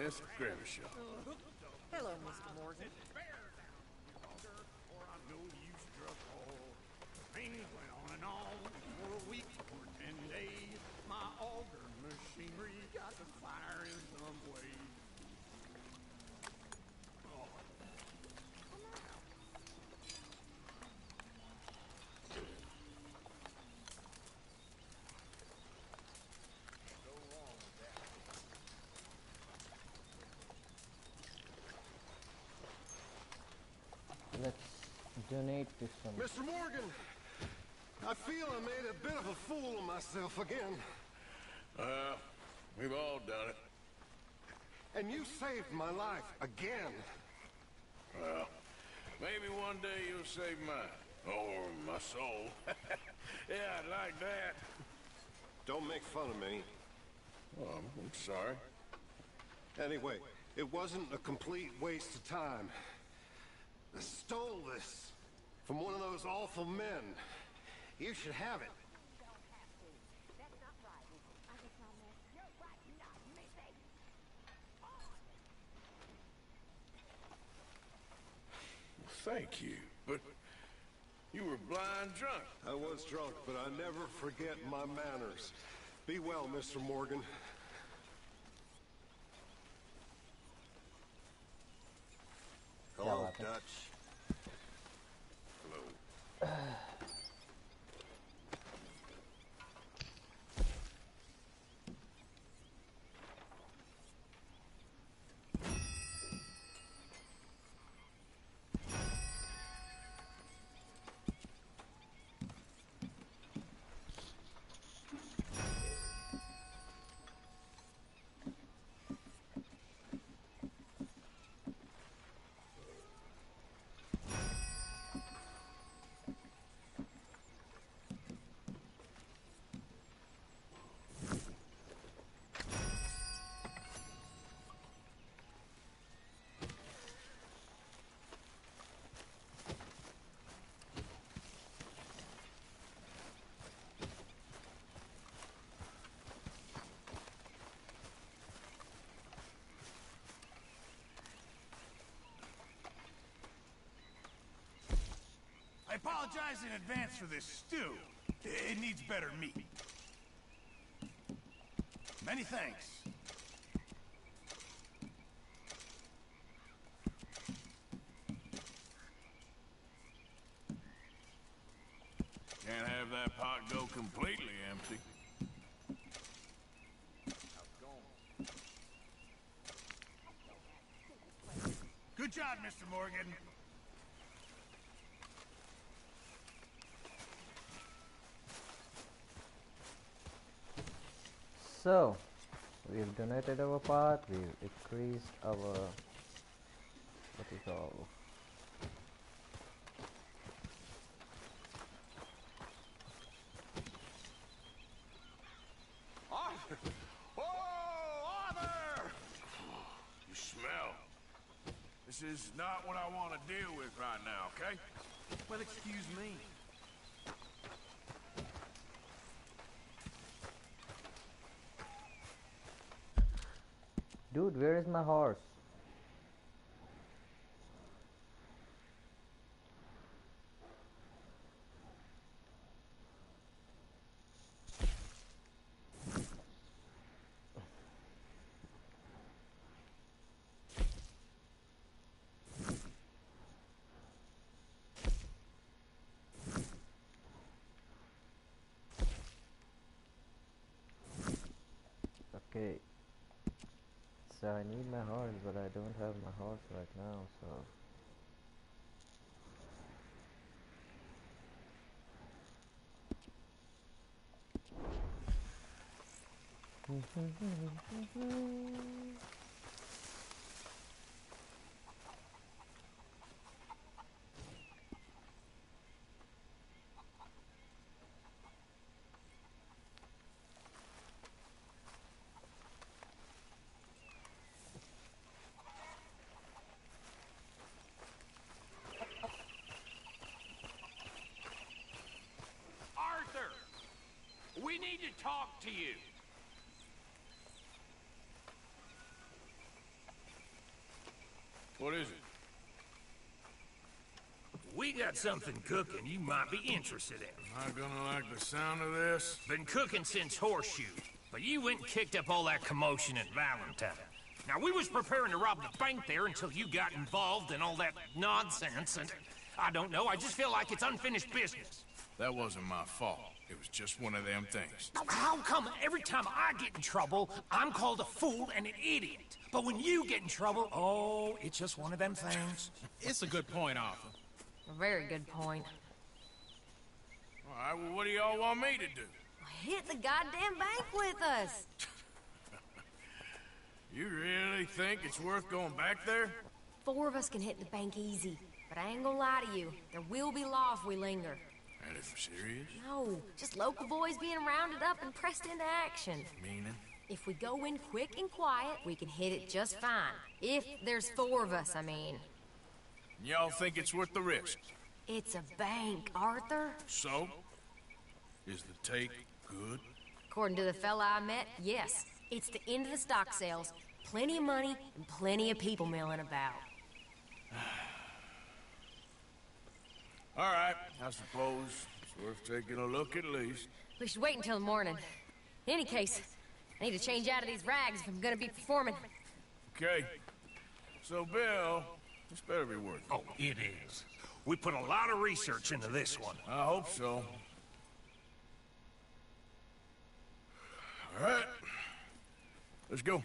Yes, grab a shot. Hello, Mr. Morgan. Things went on and on for a week or 10 days. My auger machinery got to fire in some way. Let's donate to some. Mr. Morgan, I feel I made a bit of a fool of myself again. We've all done it. And you saved my life again. Well, maybe one day you'll save mine. Or my soul. Yeah, I'd like that. Don't make fun of me. Oh, I'm sorry. Anyway, it wasn't a complete waste of time. I stole this from one of those awful men. You should have it. Thank you, but you were blind drunk. I was drunk, but I never forget my manners. Be well, Mr. Morgan. Hello, Dutch. Hello. I apologize in advance for this stew. It needs better meat. Many thanks. Can't have that pot go completely empty. Good job, Mr. Morgan. So, we've donated our part, we've increased our, what is all? Arthur! Oh, Arthur! You smell. This is not what I want to deal with right now, okay? Well, excuse me. Dude, where is my horse? Okay. So I need my horse, but I don't have my horse right now, so... Arthur! We need to talk to you. What is it? We got something cooking you might be interested in. Am I gonna like the sound of this? Been cooking since Horseshoe, but you went and kicked up all that commotion at Valentine. Now, we was preparing to rob the bank there until you got involved in all that nonsense, and I don't know, I just feel like it's unfinished business. That wasn't my fault. It was just one of them things. How come every time I get in trouble, I'm called a fool and an idiot? But when you get in trouble, oh, it's just one of them things. It's a good point, Arthur. A very good point. All right, well, what do y'all want me to do? Hit the goddamn bank with us. You really think it's worth going back there? 4 of us can hit the bank easy, but I ain't gonna lie to you. There will be law if we linger. And if we're serious? No, just local boys being rounded up and pressed into action. Meaning? If we go in quick and quiet, we can hit it just fine. If there's 4 of us, I mean. Y'all think it's worth the risk? It's a bank, Arthur. So? Is the take good? According to the fella I met, yes. It's the end of the stock sales. Plenty of money and plenty of people milling about. All right, I suppose it's worth taking a look at least. We should wait until the morning. In any case, I need to change out of these rags if I'm gonna be performing. Okay. So, Bill, this better be worth it. Oh, it is. We put a lot of research into this one. I hope so. All right. Let's go.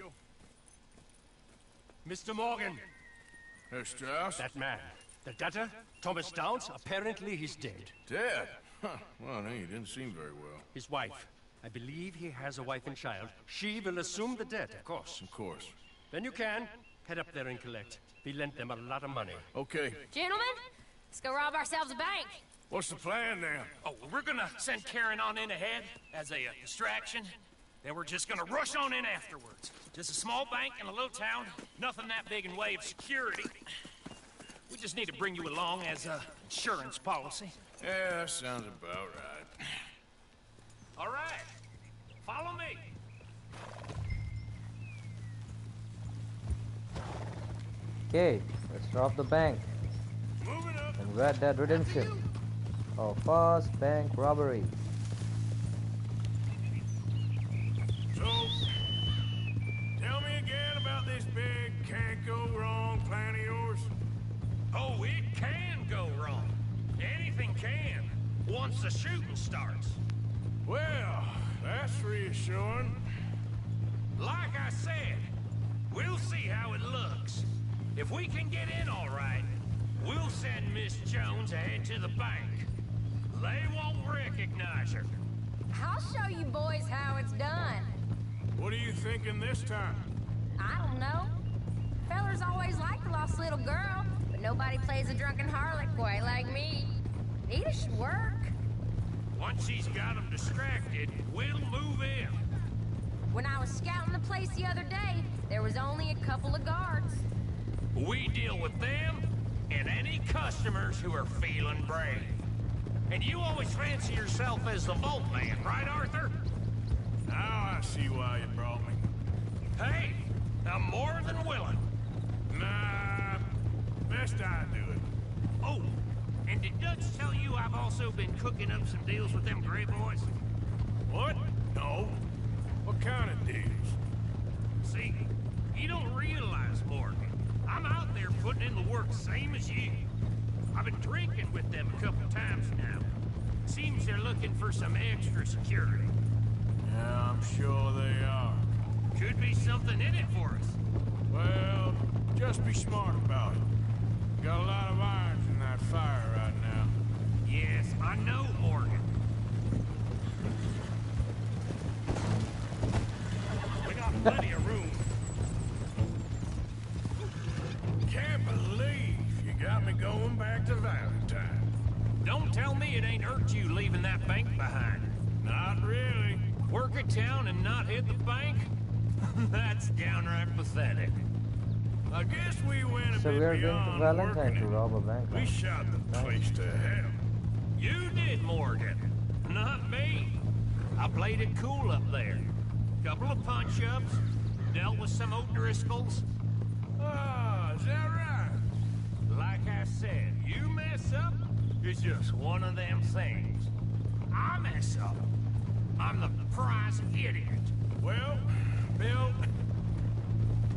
Mr. Morgan. Herr Strauss? That man. The debtor, Thomas Downs, apparently he's dead. Dead? Huh. Well, no, he didn't seem very well. His wife. I believe he has a wife and child. She will assume the debt, of course. Of course. Then you can head up there and collect. We lent them a lot of money. Okay. Gentlemen, let's go rob ourselves a bank. What's the plan then? Oh, we're gonna send Karen on in ahead as a distraction. Then we're just gonna rush on in afterwards. Just a small bank in a little town. Nothing that big in way of security. We just need to bring you along as a insurance policy. Yeah, that sounds about right. All right. Follow me. Okay, let's rob the bank. Moving up. And Red Dead Redemption. Our first bank robbery. So, tell me again about this big can't go wrong plan of yours. Oh, it can go wrong. Anything can, once the shooting starts. Well, that's reassuring. Like I said, we'll see how it looks. If we can get in all right, we'll send Miss Jones ahead to the bank. They won't recognize her. I'll show you boys how it's done. What are you thinking this time? I don't know. Fellers always liked the lost little girl, but nobody plays a drunken harlot quite like me. Nita should work. Once she's got them distracted, we'll move in. When I was scouting the place the other day, there was only a couple of guards. We deal with them and any customers who are feeling brave. And you always fancy yourself as the vault man, right, Arthur? Now I see why you brought me. Hey, I'm more than willing. Nah, best I do it. Oh, and did Dutch tell you I've also been cooking up some deals with them Gray boys? What? No. What kind of deals? See, you don't realize, Morgan. I'm out there putting in the work same as you. I've been drinking with them a couple times now. Seems they're looking for some extra security. Yeah, I'm sure they are. Could be something in it for us. Well, just be smart about it. Got a lot of irons in that fire right now. Yes, I know, Morgan. We got plenty of room. Can't believe you got me going back to Valentine. Don't tell me it ain't hurt you leaving that bank behind. Not really. Work a town and not hit the bank? That's downright pathetic. I guess we went a So bit we are going to beyond Valentine working to it. rob a bank. We shot the place to hell. You did, Morgan. Not me. I played it cool up there. Couple of punch-ups, dealt with some O'Driscolls. Ah, is that right? I said, you mess up, it's just one of them things. I mess up, I'm the prize idiot. Well, Bill,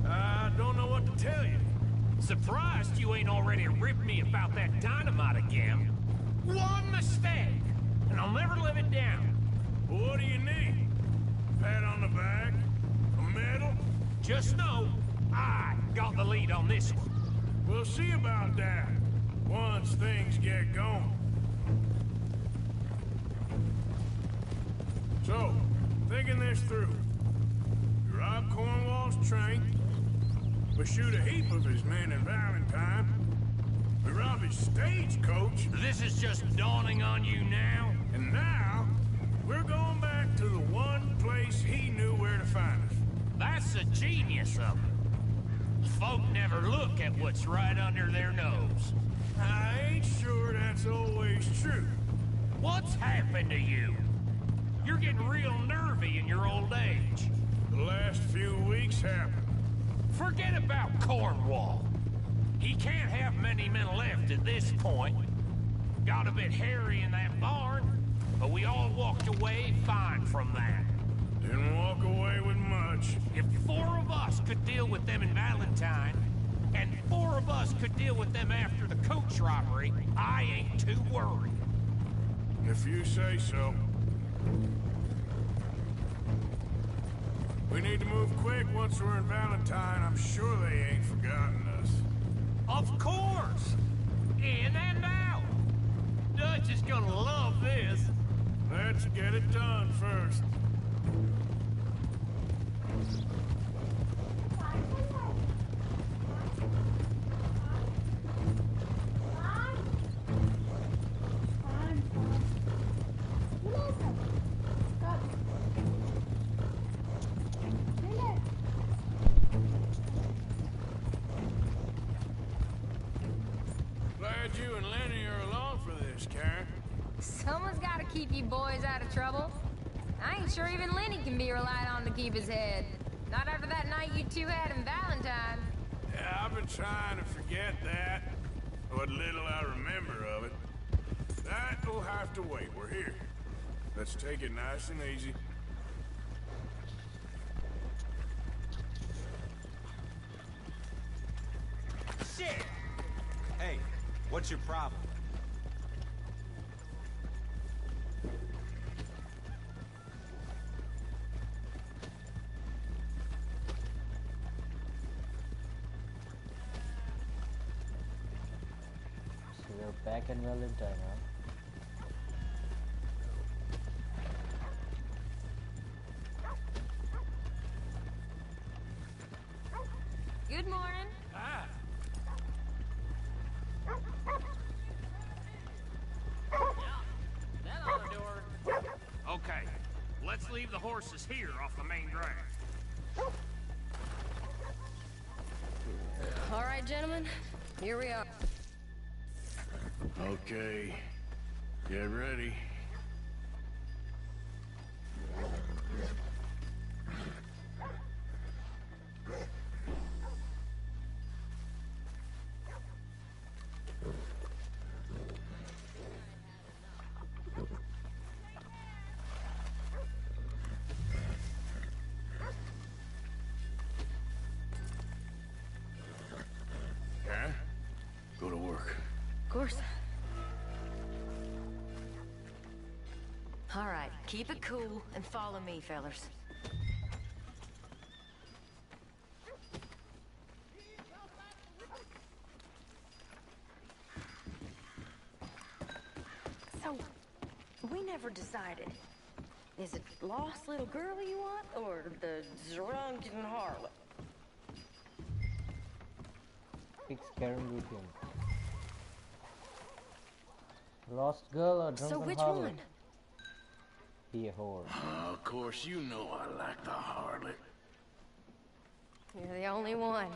I don't know what to tell you. Surprised you ain't already ripped me about that dynamite again. One mistake, and I'll never live it down. What do you need? Pat on the back? A medal? Just know, I got the lead on this one. We'll see about that, once things get going. So, thinking this through. We rob Cornwall's train. We shoot a heap of his men in Valentine. We rob his stagecoach. This is just dawning on you now? And now, we're going back to the one place he knew where to find us. That's the genius of it. Folk never look at what's right under their nose. I ain't sure that's always true. What's happened to you? You're getting real nervy in your old age. The last few weeks happened. Forget about Cornwall. He can't have many men left at this point. Got a bit hairy in that barn, but we all walked away fine from that. Didn't walk away with much. If 4 of us could deal with them in Valentine, and 4 of us could deal with them after the coach robbery, I ain't too worried. If you say so. We need to move quick once we're in Valentine. I'm sure they ain't forgotten us. Of course! In and out! Dutch is gonna love this. Let's get it done first. Glad you and Lenny are along for this, Karen. Someone's gotta keep you boys out of trouble. I ain't sure even Lenny can be relied on to keep his head. Not after that night you two had in Valentine. Yeah, I've been trying to forget that. What little I remember of it. That'll have to wait. We're here. Let's take it nice and easy. Shit! Hey, what's your problem? So we're back in Valentine, huh? Good morning. Ah. That on the door. Okay, let's leave the horses here off the main drag. All right, gentlemen. Here we are. Okay. Get ready. Karen, go to work. Of course. All right, keep it cool and follow me, fellers. So, we never decided. Is it lost little girl you want, or the drunken harlot? Picks Karen with him. Lost girl or drunken So which harlot? one? Be a whore. Of course, you know I like the harlot. You're the only one.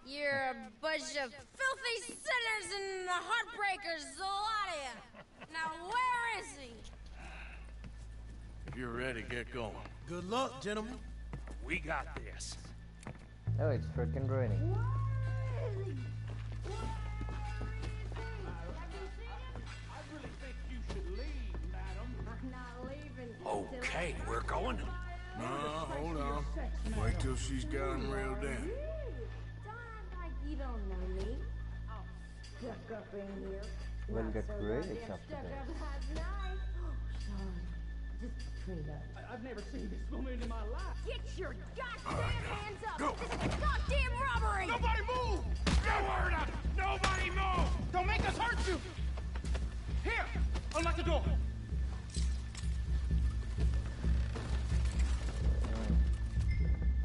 You're a bunch of filthy sinners and heartbreakers, a lot of you. Now where is he? If you're ready, get going. Good luck, gentlemen. We got this. Oh, it's freaking raining. Okay, we're going. No, hold on. Wait till she's got him reeled in. Don't act like you don't know me. All stuck up in here. We'll Not get so great goddamn stuff stuck today. up last night. Oh, son, just between us. I've never seen this woman in my life. Get your goddamn hands up! This is a goddamn robbery! Nobody move! No word up! Nobody move! Don't make us hurt you! Here! Unlock the door!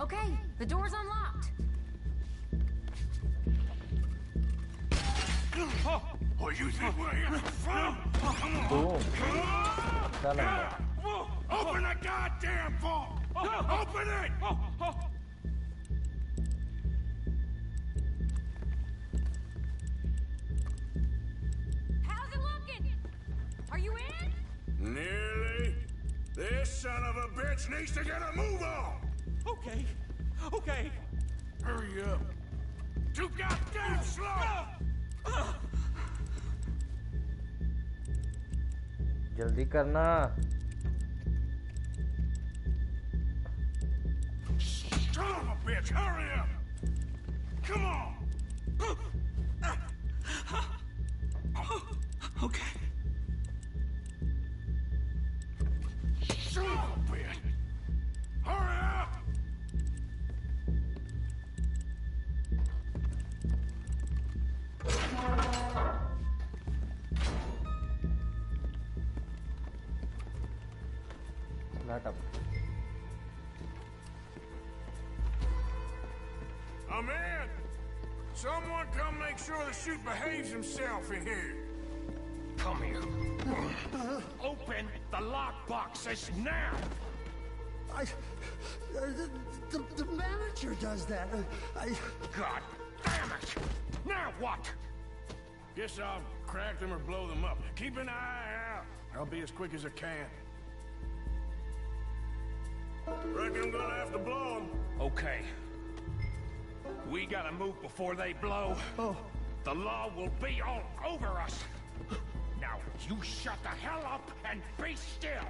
Okay, the door's unlocked. Oh, you think we're here for fun? Come on! Boom. Come on! Open the goddamn vault! Open it! How's it looking? Are you in? Nearly. This son of a bitch needs to get a move on! Okay. Okay. Hurry up. Too goddamn slow! जल्दी करना. Son of a bitch, hurry up! Come on! Okay. Son of a bitch! Hurry up! Not up. I'm in! Someone come make sure the chute behaves himself in here. Come here. Open the lock boxes now! The manager does that. God damn it! Now what? Guess I'll crack them or blow them up. Keep an eye out. I'll be as quick as I can. Reckon I'm gonna have to blow them. Okay. We gotta move before they blow. The law will be all over us. Now, you shut the hell up and be still.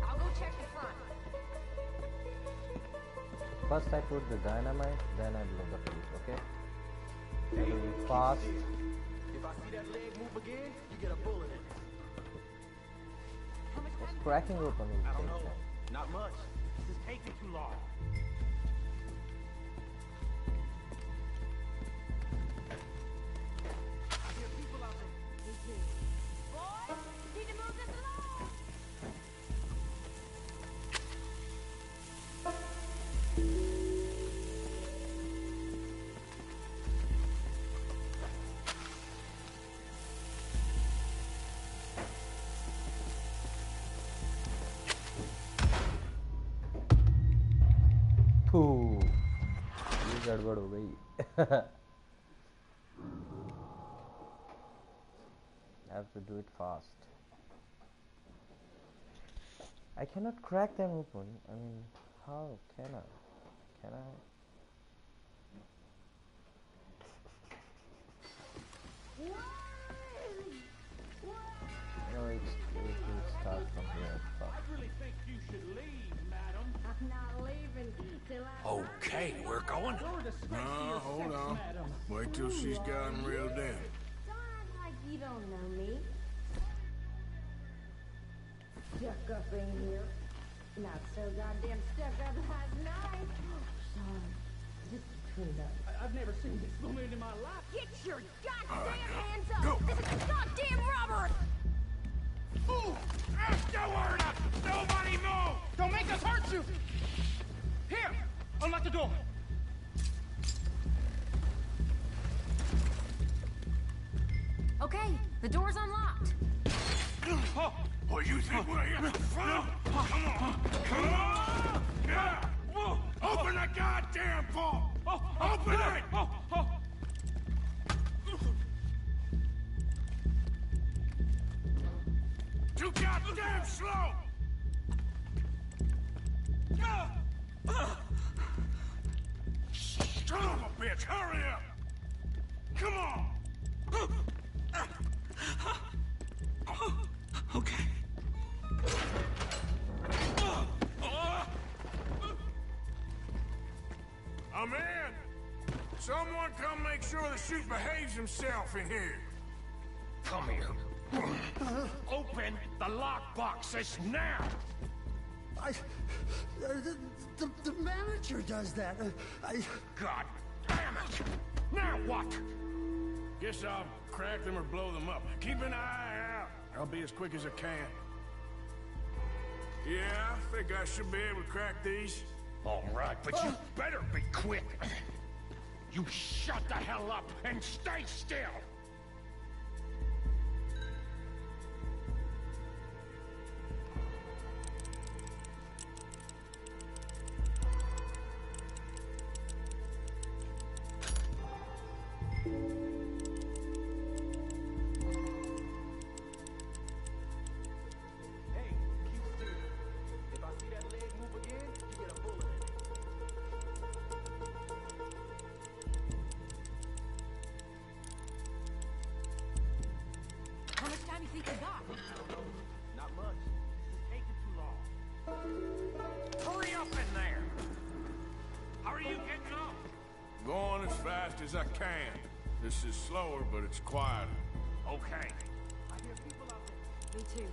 I'll go check the front. First I put the dynamite, then I blow the fuse, okay? That will be fast. If I see that leg move again, you get a bullet in it. What's cracking open? I don't know. Not much. This is taking too long. Boys, need to move this along! ये गड़बड़ हो गई. I have to do it fast. I cannot crack them open. I mean, how can I? Can I? No, it will start from here. I really think you should leave, madam. I'm not leaving till I... Okay, we're going. No, hold on. Wait till she's got him reeled in. Don't act like you don't know me. Stuck up in here. Not so goddamn stuck up last night. Oh, son, just between us. I've never seen this woman in my life. Get your goddamn hands up! This is a goddamn robbery! Ooh! No word up! Nobody move! Don't make us hurt you! Here! Unlock the door! Okay, the door's unlocked. Oh, you think we're here for fun? Come on! Come on! Yeah. Open the goddamn vault! Open it! Too goddamn slow! Son of a bitch, hurry up! Come on! Okay. I'm in! Someone come make sure the chute behaves himself in here. Come here. Open the lockbox this now! The manager does that. God damn it! Now what? Guess I'll crack them or blow them up. Keep an eye out. I'll be as quick as I can. Yeah, I think I should be able to crack these. All right, but you better be quick. You shut the hell up and stay still! How much time do you think you got? Not much. This is taking too long. Hurry up in there! How are you getting on? Going as fast as I can. This is slower, but it's quieter. Okay. I hear people out there. Me too.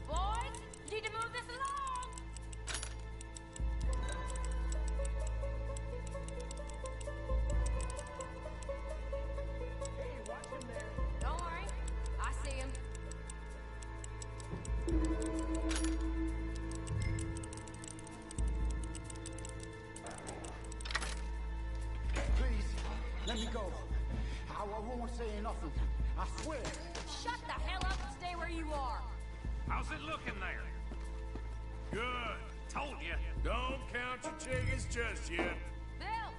Boys, you need to move this along! Hey, watch him there. Don't worry. I see him. Please, let me go. I won't say nothing. I swear. Shut the hell up and stay where you are. How's it looking there? Good. Told you. Don't count your chickens just yet. Bill,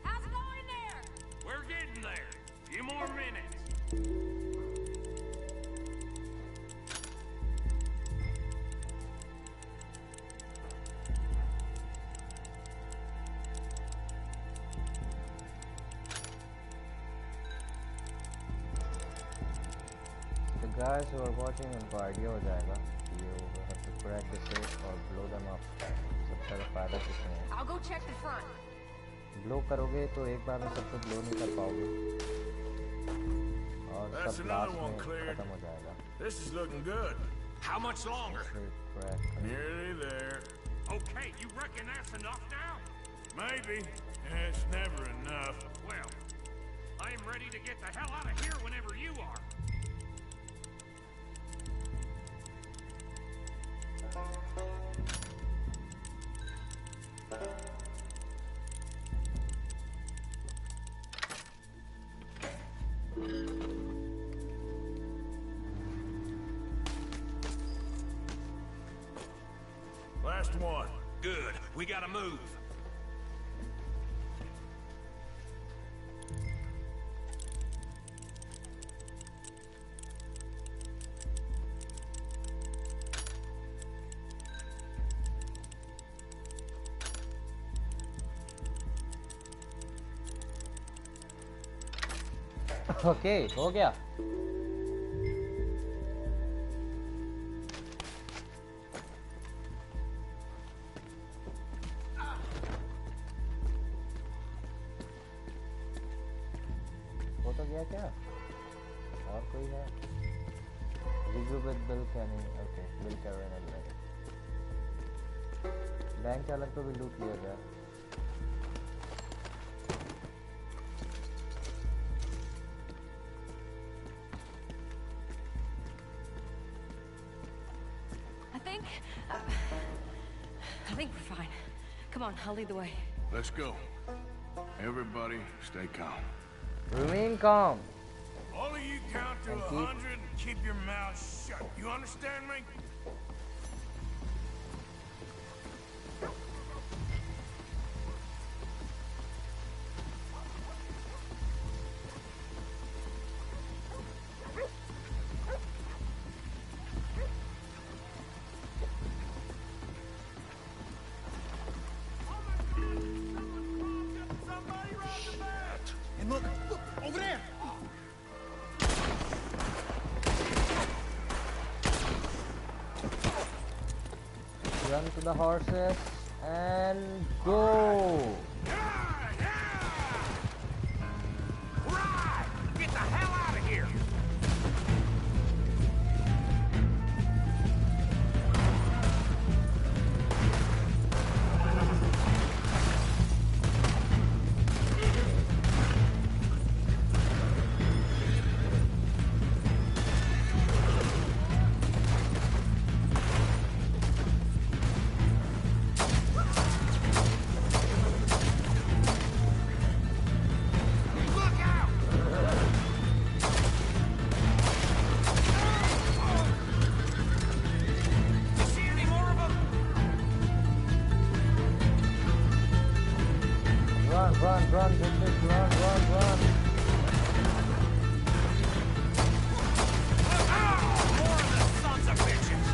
how's it going in there? We're getting there. Few more minutes. The guys who are watching उनको idea हो जाएगा कि you have to crack the safe और blow them up. सबका फायदा किसमें है? I'll go check the front. Blow करोगे तो एक बार में सबको blow नहीं कर पाओगे और That's सब another लास्ट one में cleared. खत्म हो जाएगा. This is looking good. How much longer? Crack. Nearly there. Okay, you reckon that's enough now? Maybe. It's never enough. Well, I am ready to get the hell out of here whenever you are. Last one. Good. We gotta move. Okay, हो गया. हो तो गया क्या? और कोई है? Review with Bill Kenny. Okay, Bill Karen and Larry. Bank चालक को भी लूट लिया गया. I think we're fine. Come on, I'll lead the way. Let's go. Everybody, stay calm. Remain calm. All of you count to 100 and keep your mouth shut. You understand me? And look, over there! run to the horses and go. Right! Get the hell out of here! Run, bitches, run. More of the sons of bitches!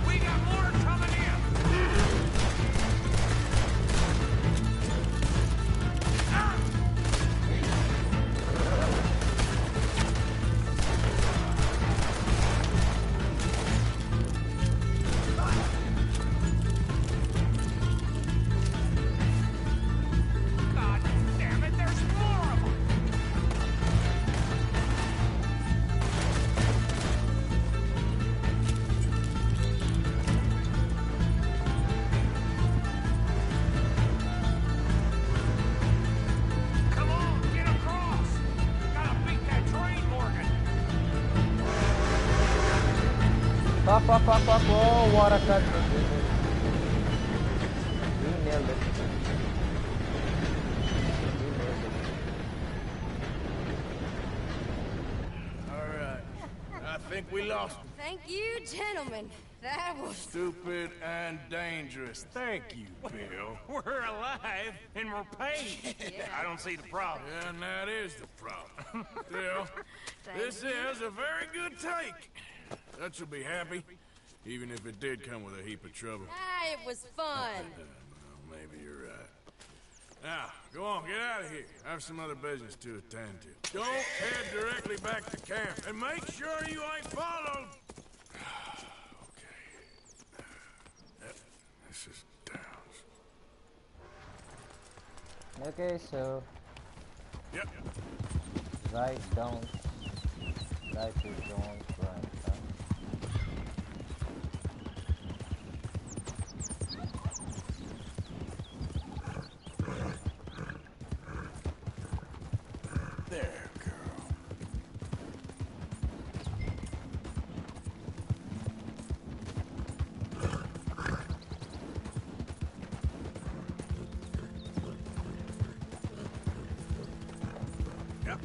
We got more coming in! God damn it, there's more of them! Come on, get across! Gotta beat that train, Morgan! Fuck. Oh, what a cut. We nailed it. Alright. I think we lost him. Thank you, gentlemen. That was... Stupid and dangerous. Thank you, Bill. We're alive and we're paid. I don't see the problem. Yeah, and that is the problem. Still, this is a very good take. Dutch will be happy, even if it did come with a heap of trouble. Ah, it was fun. Well, maybe you're right. Now, go on, get out of here. I have some other business to attend to. Don't head directly back to camp, and make sure you ain't followed. Okay. Yep, this is Downs. Okay, so Yep. right down, right is down, right. There, girl. Yep.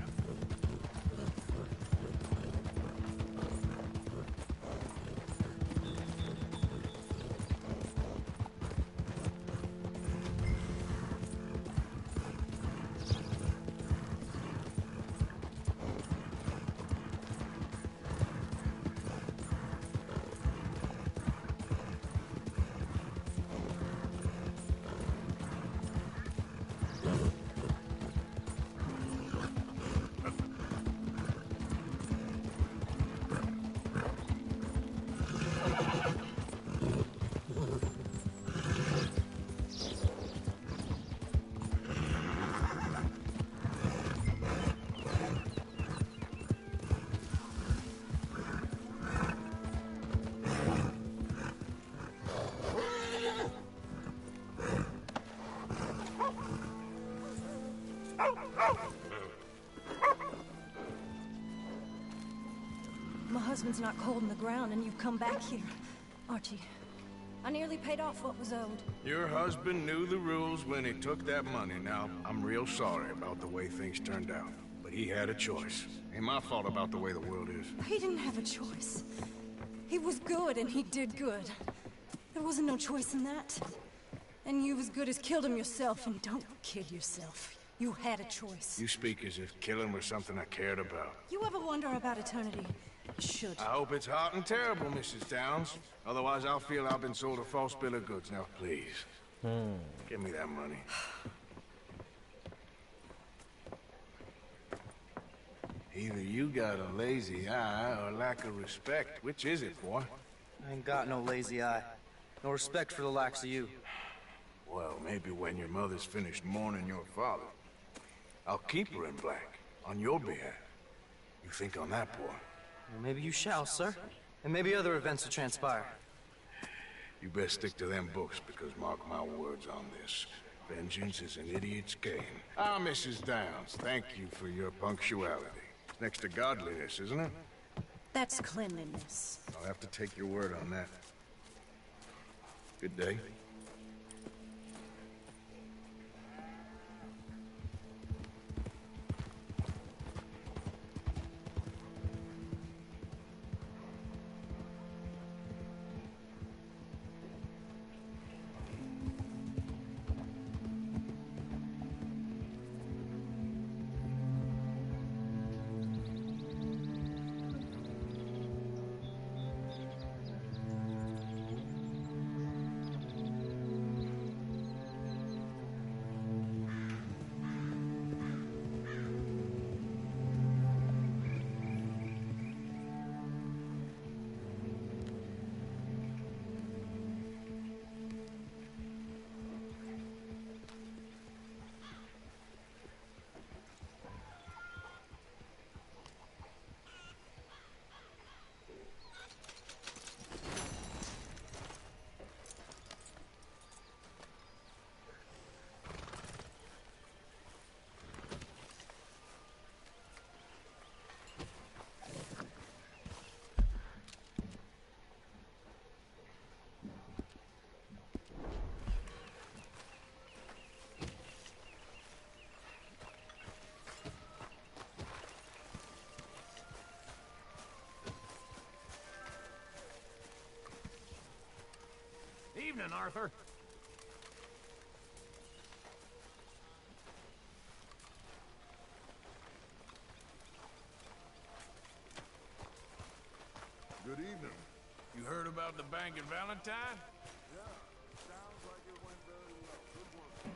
My husband's not cold in the ground, and you've come back here. Archie, I nearly paid off what was owed. Your husband knew the rules when he took that money. Now, I'm real sorry about the way things turned out. But he had a choice. Ain't my fault about the way the world is. He didn't have a choice. He was good, and he did good. There wasn't no choice in that. And you as good as killed him yourself, and don't kill yourself. You had a choice. You speak as if killing was something I cared about. You ever wonder about eternity? You should. I hope it's hot and terrible, Mrs. Downs. Otherwise, I'll feel I've been sold a false bill of goods. Now, please, give me that money. Either you got a lazy eye or lack of respect. Which is it, boy? I ain't got no lazy eye. No respect for the likes of you. Well, maybe when your mother's finished mourning your father, I'll keep her in black, on your behalf. You think on that, boy? Well, maybe you shall, sir. And maybe other events will transpire. You best stick to them books, because mark my words on this. Vengeance is an idiot's game. Ah, Mrs. Downs, thank you for your punctuality. It's next to godliness, isn't it? That's cleanliness. I'll have to take your word on that. Good day. Evening, Arthur. Good evening. You heard about the bank in Valentine? Yeah, sounds like it went very well. Good work.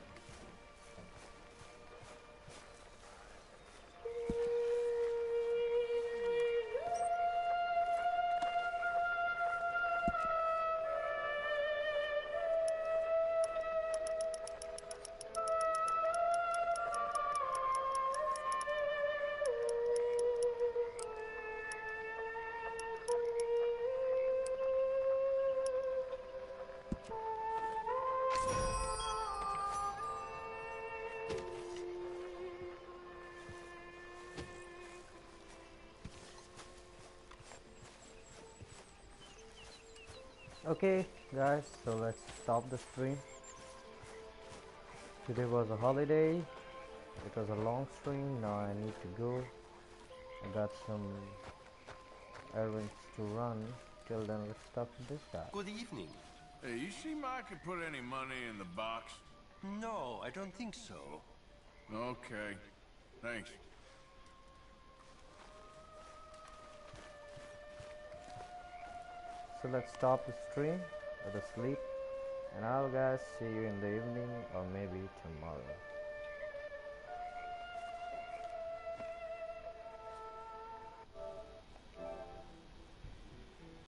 Okay guys, so let's stop the stream. Today was a holiday, it was a long stream. Now I need to go. I got some errands to run. Till then, let's talk to this guy. Good evening. Hey, you seem I could put any money in the box? No, I don't think so. Okay, thanks. So let's stop the stream with a sleep, and I'll guys see you in the evening or maybe tomorrow.